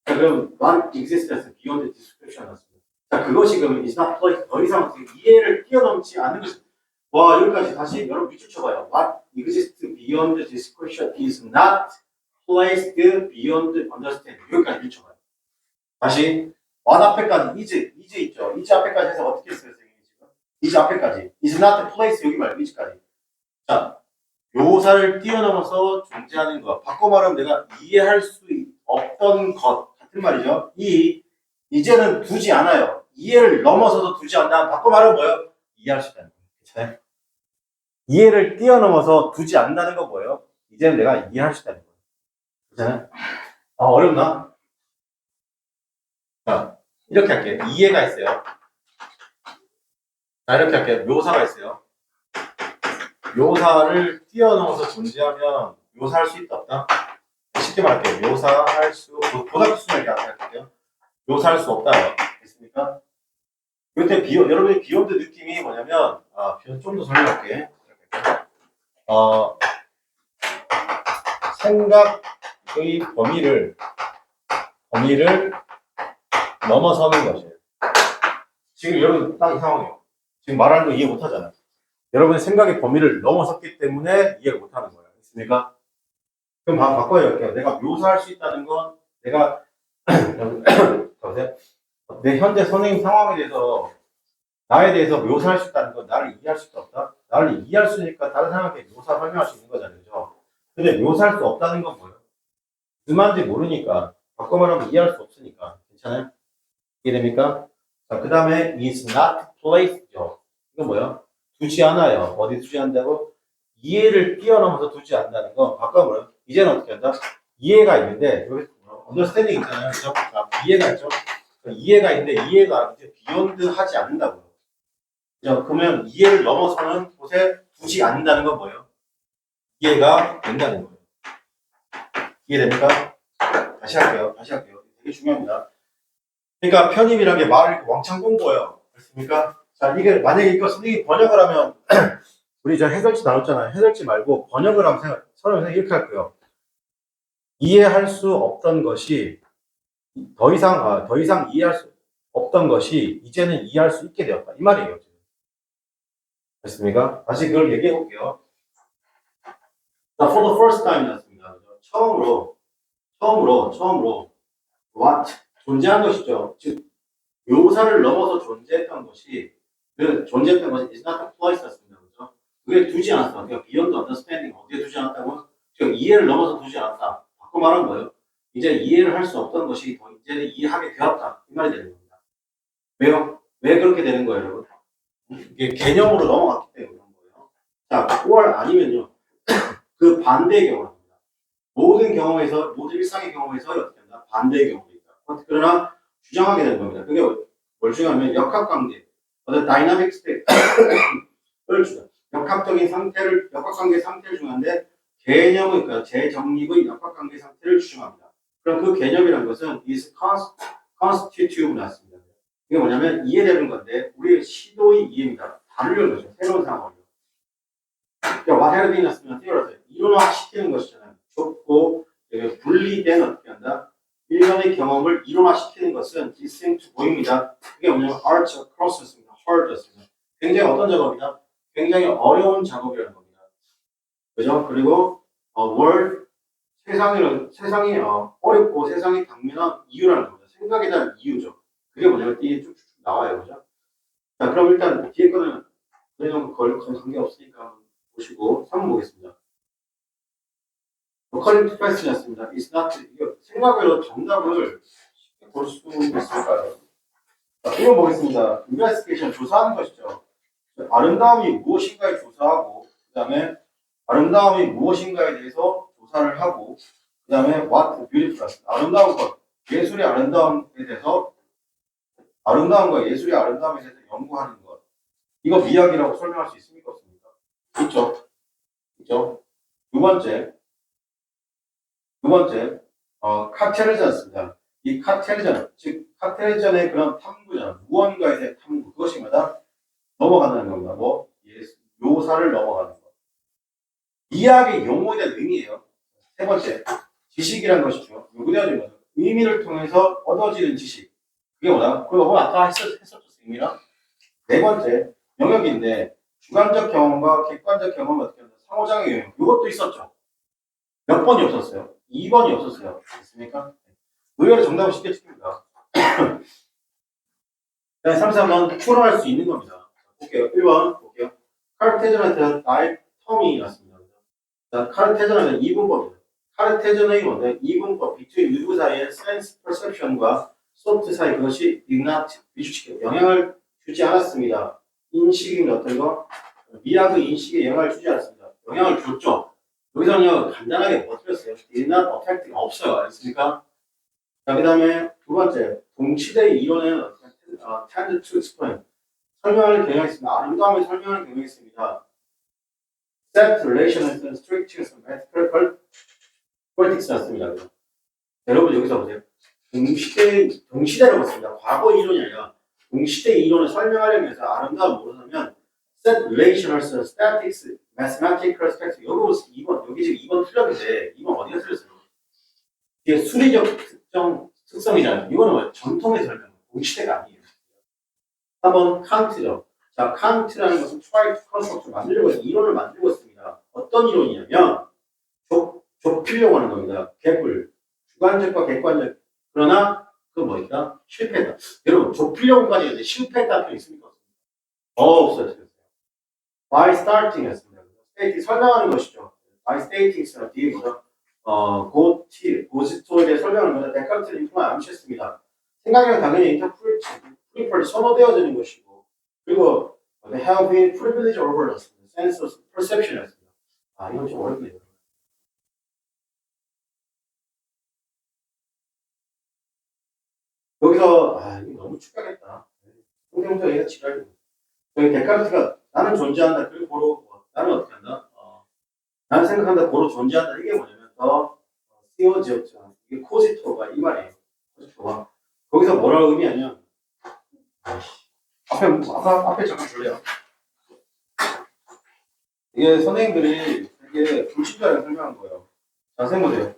자 그럼 what exists as beyond description 났습니다. 자 그것이 그러면 is not 더 이상 이해를 뛰어넘지 않는 것입니다. 와 여기까지 다시 여러분 밑줄 쳐봐요. What exists beyond description is not placed beyond understanding. 여기까지 1초만. 다시 what 앞에까지 is 있죠. is 앞에까지 해서 어떻게 했어요, 선생님이 지금? is 앞에까지. is not placed 여기 말고 is까지. 자, 묘사를 뛰어넘어서 존재하는 것. 바꿔 말하면 내가 이해할 수 없던 것 같은 말이죠. 이제는 두지 않아요. 이해를 넘어서도 두지 않는다. 바꿔 말하면 뭐예요? 이해할 수 있다는 거예요. 괜찮아요? 이해를 뛰어넘어서 두지 않는다는 건 뭐예요? 이제는 내가 이해할 수 있다는 거예요. 괜찮아요? 아, 어렵나? 자, 이렇게 할게요. 이해가 있어요. 자, 이렇게 할게요. 묘사가 있어요. 묘사를 뛰어넘어서 존재하면 묘사할 수 있다 없다? 쉽게 말할게요. 묘사할 수 고등학교 수준을 이렇게 할게요. 묘사할 수 없다요. 됐습니까? 이때 여러분의 비욘드 느낌이 뭐냐면 좀 더 설명할게. 생각의 범위를 넘어서는 것이에요. 지금 여러분 딱 이 상황이에요. 지금 말하는 거 이해 못 하잖아요. 여러분의 생각의 범위를 넘어섰기 때문에 이해를 못 하는 거예요. 있습니까? 그럼 바꿔야 할게요. 내가 묘사할 수 있다는 건 내가 내 현재 선생님 상황에 대해서 나에 대해서 묘사할 수 있다는 건 나를 이해할 수 없다. 나를 이해할 수 있으니까 다른 사람에게 묘사 설명할 수 있는 거잖아요. 그죠? 근데 묘사할 수 없다는 건 뭐예요? 무슨 말인지 모르니까 바꿔 말하면 이해할 수 없으니까. 괜찮아요? 이해됩니까? 자, 그 다음에 is not place죠. 이건 뭐예요? 두지 않아요. 어디 두지 않는다고? 이해를 뛰어넘어서 두지 않는다는 건 바꿔 뭐예요? 이제는 어떻게 한다? 이해가 있는데 여기 understanding 있잖아요. 그죠? 이해가 있죠? 이해가 있는데 이해가 이제 beyond 하지 않는다고요. 그죠? 그러면 이해를 넘어서는 곳에 두지 않는다는 건 뭐예요? 이해가 된다는 거예요. 이해됩니까? 다시 할게요. 되게 중요합니다. 그러니까 편입이라는 게 말을 왕창 공부해요. 그렇습니까? 자, 이게 만약에 이거 선생님이 번역을 하면 우리 저 해설지 나눴잖아요. 해설지 말고 번역을 하면 선생님 이렇게 할게요. 이해할 수 없던 것이 더 이상 이해할 수 없던 것이 이제는 이해할 수 있게 되었다. 이 말이에요. 됐습니까? 다시 그걸 얘기해 볼게요. 자, for the first time 였습니다. 처음으로 what 존재한 것이죠. 즉 묘사를 넘어서 존재했던 것이 is not a place였습니다. 그렇죠? 그게 두지 않았다. 그러니까 beyond understanding 어디에 두지 않았다고? 즉 이해를 넘어서 두지 않았다. 바꿔 말하면 뭐예요? 이제 이해를 할 수 없던 것이 더 이제는 이해하게 되었다. 이 말이 되는 겁니다. 왜요? 왜 그렇게 되는 거예요, 여러분? 이게 개념으로 넘어갔기 때문에 그런 거예요. 자, or 아니면요. 그 반대의 경우입니다. 모든 일상의 경험에서 어떻게 한다? 반대의 경우가 있다. 그러나 주장하게 되는 겁니다. 그게 뭘 주장하면 역학관계, 어떤 다이나믹 스테이트를 주장. 역학관계 상태를 주장하는데 개념의, 그러니까 재정립의 역학관계 상태를 주장합니다. 그럼 그 개념이라는 것은 is constitutive 났습니다. 이게 뭐냐면 이해되는 건데 우리의 시도의 이해입니다. 다르려는 거죠. 새로운 상황이요. 그러니까 what had been 났으면 이론화시키는 것이잖아요. 좁고 분리된 어떻게 한다? 일련의 경험을 이론화시키는 것은 distinct 보입니다. 그게 뭐냐면 arch across였습니다. hard였습니다. 굉장히 어떤 작업이다? 굉장히 어려운 작업이라는 겁니다. 그죠? 그리고 세상이 어렵고 세상이 당면한 이유라는 겁니다. 생각에 대한 이유죠. 그게 뭐냐면 뒤에 쭉쭉 나와요. 그죠? 자, 그럼 일단 뒤에 거는 그냥 거의 관계없으니까 한번 보시고 3번 보겠습니다. According to question이었습니다. It's not, 생각으로 정답을 쉽게 볼 수 있을까요? 자, 1번 보겠습니다. Investigation, 조사하는 것이죠. 아름다움이 무엇인가에 조사하고, 그 다음에 아름다움이 무엇인가에 대해서 조사를 하고, 그 다음에 what beautiful, 아름다운 것, 예술의 아름다움에 대해서, 아름다움과 예술의 아름다움에 대해서 연구하는 것. 이거 미학이라고 설명할 수 있습니까? 없습니까? 있죠? 두 번째, 카테르전입니다. 이 카테르전, 즉 카테르전의 그런 탐구전, 무언가에 대한 탐구, 그것이 뭐다? 넘어간다는 겁니다. 묘사를 넘어가는 것. 이해하기 용어에 대한 의미예요. 세 번째, 지식이란 것이죠. 요구되어진 거죠. 의미를 통해서 얻어지는 지식. 그게 뭐다? 그거 아까 했었죠, 의미랑. 네 번째, 영역인데 주관적 경험과 객관적 경험은 어떻게 한다? 상호작용 영역. 이것도 있었죠. 몇 번이 없었어요? 2번이 없었어요. 됐습니까? 의외로 정답은 쉽게 찍힙니다. 네, 33번 추론할 수 있는 겁니다. 볼게요. 1번 볼게요. 카르테전한테 나의 텀이 났습니다. 자, 카르테전은 2분법이에요. 카르테전의 뭔데? 2분법, between 누구 사이의 sense perception과 소프트 사이 그것이 did not 위축시켜 영향을 주지 않았습니다. 인식이 어떤 거? 미학의 인식에 영향을 주지 않았습니다. 영향을 줬죠. 여기서는요 간단하게 뭐 틀렸어요? did not affect가 없어요. 알겠습니까? 자, 그 다음에 두 번째, 동시대의 이론은 tend to explain. 설명을 경영했습니다. 아름다움의 설명을 경영했습니다. set relations and strictness and ethical politics였습니다. 여러분 여기서 보세요. 동시대라고 했습니다. 과거 이론이 아니라 동시대의 이론을 설명하려기 위해서 아름다움 뭐냐면 set relations and statics, mathematical statics. 여기 지금 2번 틀렸는데 2번 어디가 틀렸어요? 이게 수리적 특성이잖아요. 이거는 뭐예요? 전통의 설명, 동시대가 아니에요. 3번 칸트죠. 자, 칸트라는 것은 try to construct, 만들려고 해서 이론을 만들고 있습니다. 어떤 이론이냐면 좁히려고 하는 겁니다. 개뿔, 주관적과 객관적. 그러나 그 뭐있다? 실패했다. 여러분 좁히려고까지 했는데 실패했다는 표현 있습니까? 없어요. by starting 했습니다. stating 설명하는 것이죠. by stating 뒤에 뭐죠? 고지토에 대해 설명하는 거는 데카르트를 인프만 암시했습니다. 생각에는 당연히 프리펄이 선호되어지는 것이고, 그리고 they have been privileged over the sense of perception이었습니다. 이건 좀 어렵네요. 여기서 이거 너무 축하겠다. 홍대문자 얘가 지랄이고. 여기 데카르트가 나는 존재한다. 그리고 고로 나는 어떻게 한다? 나는 생각한다. 고로 존재한다. 이게 뭐냐면 더 쓰여지었죠. 이게 코지토가 이 말이에요. 코지토가 거기서 뭐라고 의미하냐면 앞에 잠깐 볼래요. 이게 선생님들이 되게 불친절하게 설명한 거예요. 자, 선생님 보세요.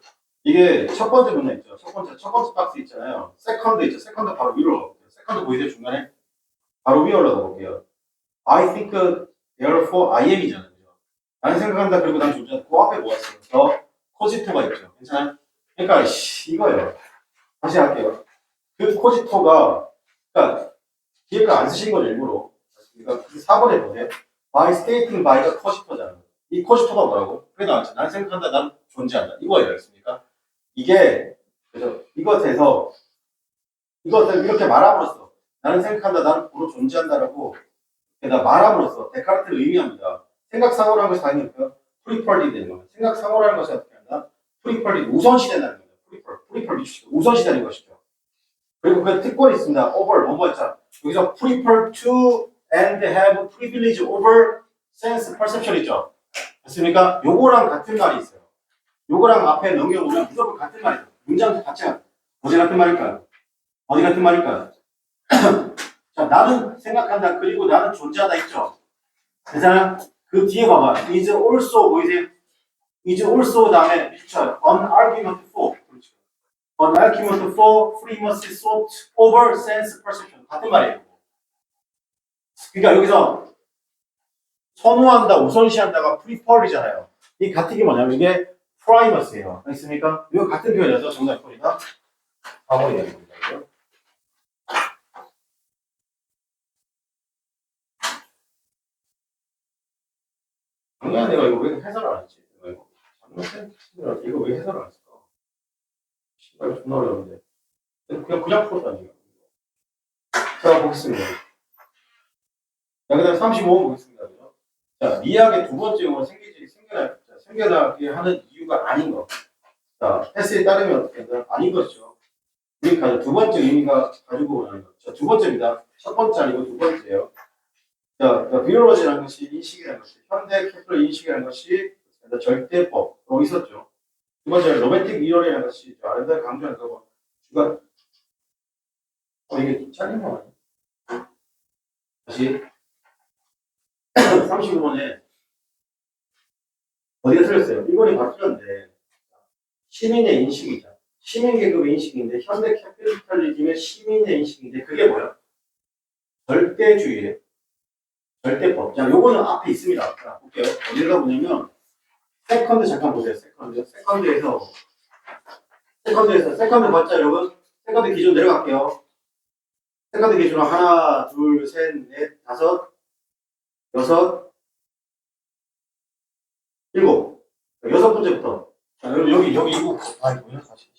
이게 첫 번째 문제 있죠. 첫 번째 박스 있잖아요. 세컨드 있죠. 세컨드 바로 위로 올라볼게요. 세컨드 보이세요? 중간에? 바로 위에 올라가 볼게요. I think, therefore, I am이잖아요. 그죠? 나는 생각한다. 그리고 난 존재한다. 그 앞에 뭐가 있어요? 더 코지토가 있죠. 괜찮아요? 그러니까 이거예요. 다시 할게요. 그 코지토가 그러니까 뒤에 거 안 쓰신 거죠, 일부러. 그러니까 4번에 보세요. by stating by가 코지토잖아요. 이 코지토가 뭐라고? 그게 나왔죠. 난 생각한다. 난 존재한다. 이거예요. 알겠습니까? 이게 그래서 이것을 이렇게 말함으로써 나는 생각한다. 나는 고로 존재한다라고 말함으로써 데카르트를 의미합니다. 생각상호라는 것이 당연히 프리펄이 되는 겁니다. 생각상호라는 것이 어떻게 한다? 프리펄이 우선시된다는 겁니다. 프리펄 미치고 우선시되는 것이죠. 그리고 그 특권이 있습니다. over 뭐뭐 했잖아. 여기서 prefer to and have privilege over sense perception 있죠. 맞습니까? 요거랑 같은 말이 있어요. 요거랑 앞에 넘겨보면 무조건 같은 말이에요. 문장도 같이 어디 같은 말일까요? 어디 같은 말일까요? 자, 나는 생각한다. 그리고 나는 존재하다 있죠. 괜찮아요? 그 뒤에 봐봐. is also 보이세요? is also 다음에 미쳐. an argument for. 그렇죠. an argument for primacy sought over sense perception. 같은 말이에요. 그러니까 여기서 선호한다, 우선시한다가 prefer이잖아요. 이 같은 게 뭐냐면 이게 primacy예요. 알겠습니까? 이거 같은 표현이어서 정답 표현이다. 4번이 됩니다. 당연히 내가 이거 왜 해설을 안 했지? 이거 왜 해설을 안 했을까? 이거 존나 어려운데. 그냥 풀었다니까. 자, 보겠습니다. 자, 그 다음에 35번 보겠습니다. 그죠? 자, 미학의 두 번째 용어는 생겨나게 하는 이유가 아닌 거. 자, 패스에 따르면 어떻게 한다? 아닌 것이죠. 그러니까 두 번째 의미가 가지고 오는 거. 자, 두 번째입니다. 첫 번째 아니고 두 번째예요. 자, 비올로지라는 것이 인식이라는 것이, 현대 케플러 인식이라는 것이 절대법, 있었죠. 두 번째, 로맨틱 이론이라는 것이, 아름다운 강조하는 거, 주가, 이게 잘린 거 아니야? 다시, 35번에, 어디가 틀렸어요? 1번이 바로 틀렸는데, 시민의 인식이죠. 시민 계급의 인식인데, 현대 캐피탈리즘의 시민의 인식인데, 그게 뭐야? 절대주의예요. 절대법. 자, 요거는 앞에 있습니다. 자, 볼게요. 어디가 보냐면, 세컨드 잠깐 보세요. 세컨드에서 봤죠, 여러분? 세컨드 기준 내려갈게요. 세컨드 기준으로 하나, 둘, 셋, 넷, 다섯, 여섯, 일곱. 여섯 번째부터. 자, 여기 이거. 뭐야, 다시.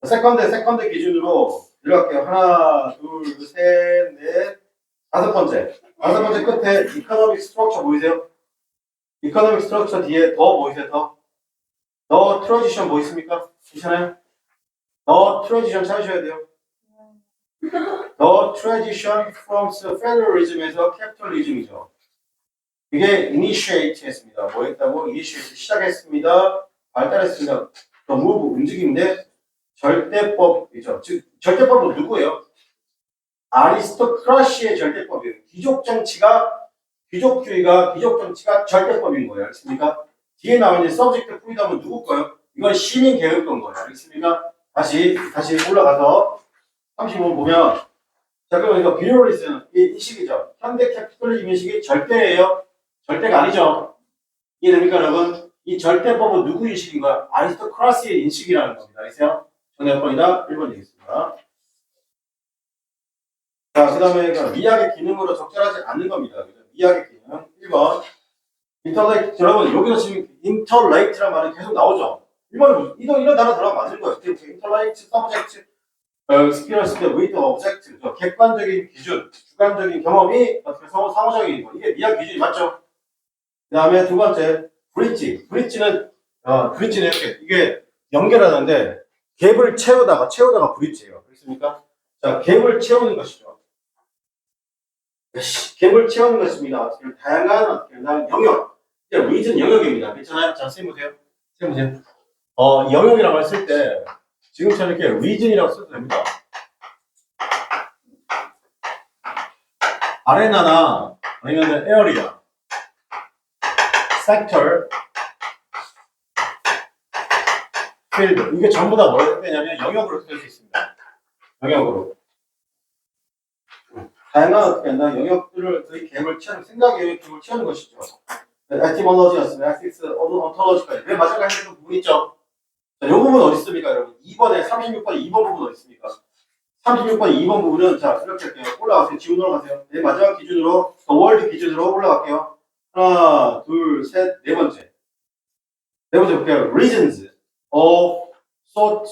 세컨드 기준으로 내려갈게요. 하나, 둘, 셋, 넷, 다섯 번째. 다섯 번째 끝에 이코노믹 스트럭처 보이세요? 이코노믹 스트럭처 뒤에 더 보이세요? 더 트랜지션 뭐 있습니까? 괜찮아요? 더 트랜지션 찾으셔야 돼요. 더 트랜지션 from federalism에서 capitalism이죠. 이게 initiate 했습니다. 뭐 했다고? initiate 시작했습니다. 발달했습니다. the move 움직임인데 절대법이죠. 즉 절대법은 누구예요? 아리스토크라시의 절대법이에요. 귀족 정치가 절대법인 거예요. 알겠습니까? 뒤에 나와 있는 서브젝트 프리덤은 누구 거예요? 이건 시민 계획권 거예요. 알겠습니까? 다시 올라가서 35번 보면 자 그러니까 비료리즘 이 식이죠. 현대 캐피탈리즘 인식이 절대예요. 절대가 아니죠. 이해됩니까 여러분? 이 절대법은 누구 인식인 거야? 아리스토크라시의 인식이라는 겁니다. 알겠어요? 정답 몇 번이다? 1번 되겠습니다. 자, 그 다음에 미학의 기능으로 적절하지 않는 겁니다. 미학의 기능 1번 인터렉트 여러분 여기서 지금 인터렉트란 말이 계속 나오죠. 1번은 이런 단어 들어가면 맞는 거예요. 인터렉트, 서브젝트, experience with object 객관적인 기준, 주관적인 경험이 어떻게 상호작용인 거 이게 미학 기준이 맞죠? 그 다음에 두 번째 브릿지는 이렇게 이게 연결하는데 갭을 채우다가 브릿지예요. 그렇습니까? 자, 갭을 채우는 것이죠. 갭을 채우는 것입니다. 다양한 영역. 이제 리전 영역입니다. 괜찮아요? 자, 세보세요. 영역이라고 했을 때 지금처럼 이렇게 리전이라고 써도 됩니다. 아레나나 아니면 에어리아, 섹터, 필드 이게 전부 다 뭐라고 되냐면 영역으로 쓸 수 있습니다. 영역으로. 다양한 어떻게 한다 영역들을 그 갭을 채우는 생각의 갭을 채우는 것이죠. 에티몰로지였으면 에틱스, 온톨로지까지 왜 마찬가지 했던 부분 있죠. 자, 이 부분 어디 있습니까, 여러분? 2번에 36번 2번 부분 어디 있습니까? 36번 2번 부분은 자 이렇게 할게요. 올라가세요. 지금 올라가세요. 네, 마지막 기준으로 월드 기준으로 올라갈게요. 하나, 둘, 셋, 네 번째 볼게요. Reasons of thought.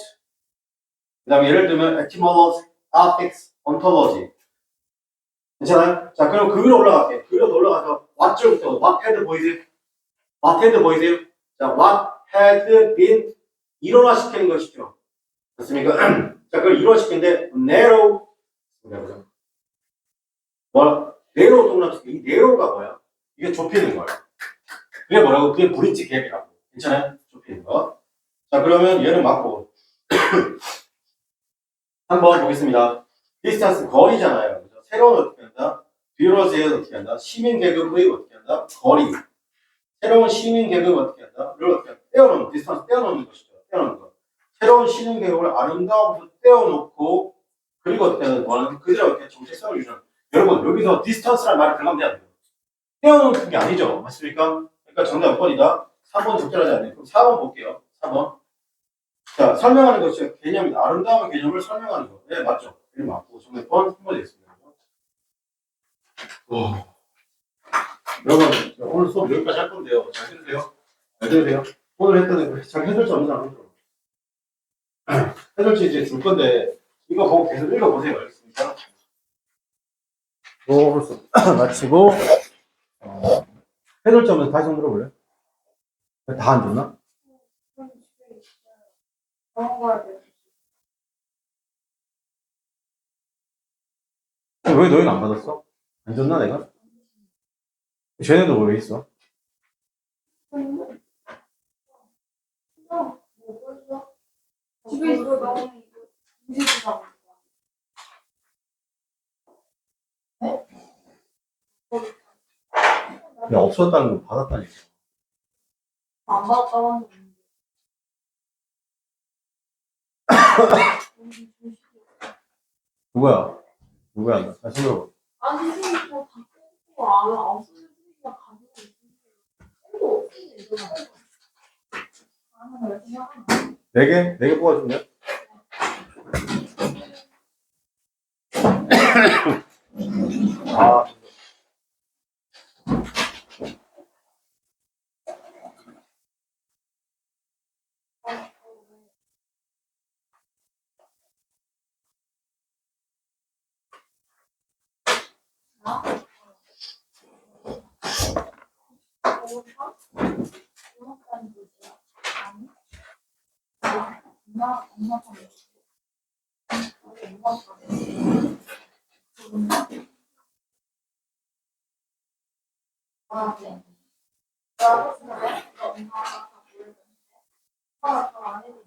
그다음에 예를 들면 etymology, ethics, ontology. 괜찮아요? 자, 그럼 그 위로 올라갈게요. 그 위로 올라가서 what부터 what had 보이세요? 자, what had been 일원화시키는 것이죠. 맞습니까? 자, 그걸 일원화시키는데 narrow narrow 동그랗게 이 narrow가 뭐야? 이게 좁히는 거예요. 그게 뭐라고? 그게 브릿지 갭이라고. 괜찮아요? 좁히는 거. 자, 그러면 얘는 맞고 한번 보겠습니다. 디스턴스 거리잖아요. 그죠? 새로운 어떻게 한다? 뷰러즈에 어떻게 한다? 시민 계급의 어떻게 한다? 거리. 새로운 시민 계급 어떻게 한다? 이걸 어떻게 한다? 떼어놓는 디스턴스 떼어놓는 것이죠. 떼어놓는 거. 새로운 시민 계급을 아름다움으로 떼어놓고 그리고 어떻게 하는 거는 그대로 이렇게 정체성을 유지하는. 여러분 여기서 디스턴스라는 말이 들어가면 돼야 돼요. 떼어놓는 게 아니죠. 맞습니까? 그러니까 정답 몇 번이다? 3번 적절하지 않네요. 그럼 4번 볼게요. 4번. 자, 설명하는 것이 개념이다. 아름다움의 개념을 설명하는 거. 네, 맞죠? 네, 맞고. 정답 3번 되겠습니다. 여러분, 오늘 수업 여기까지 할 건데요. 잘 들으세요. 잘 들으세요. 오늘 했던 거, 잘 해설지 없는 사람 해줘. 해설지 이제 줄 건데, 이거 보고 계속 읽어보세요. 알겠습니까? 오늘 수업 마치고, 해설지 없는 다시 한번 들어볼래? 다 안 줬나? 왜 너희는 안 받았어? 안 줬나 내가? 쟤네도 왜 있어? 집에 있어 너무 이거 야, 없었다는 거 받았다니까. 안 받았다고 하는데 누구야? 다시 물어봐. 아니 선생님 저 바꾸고 안 없으면 선생님이 가지고 있는데 또 없으면 네 개? 네 개 뽑아줄래요? 아, 아, 네. 나 엄마가 다 보여줬는데. 엄마가 저안 해도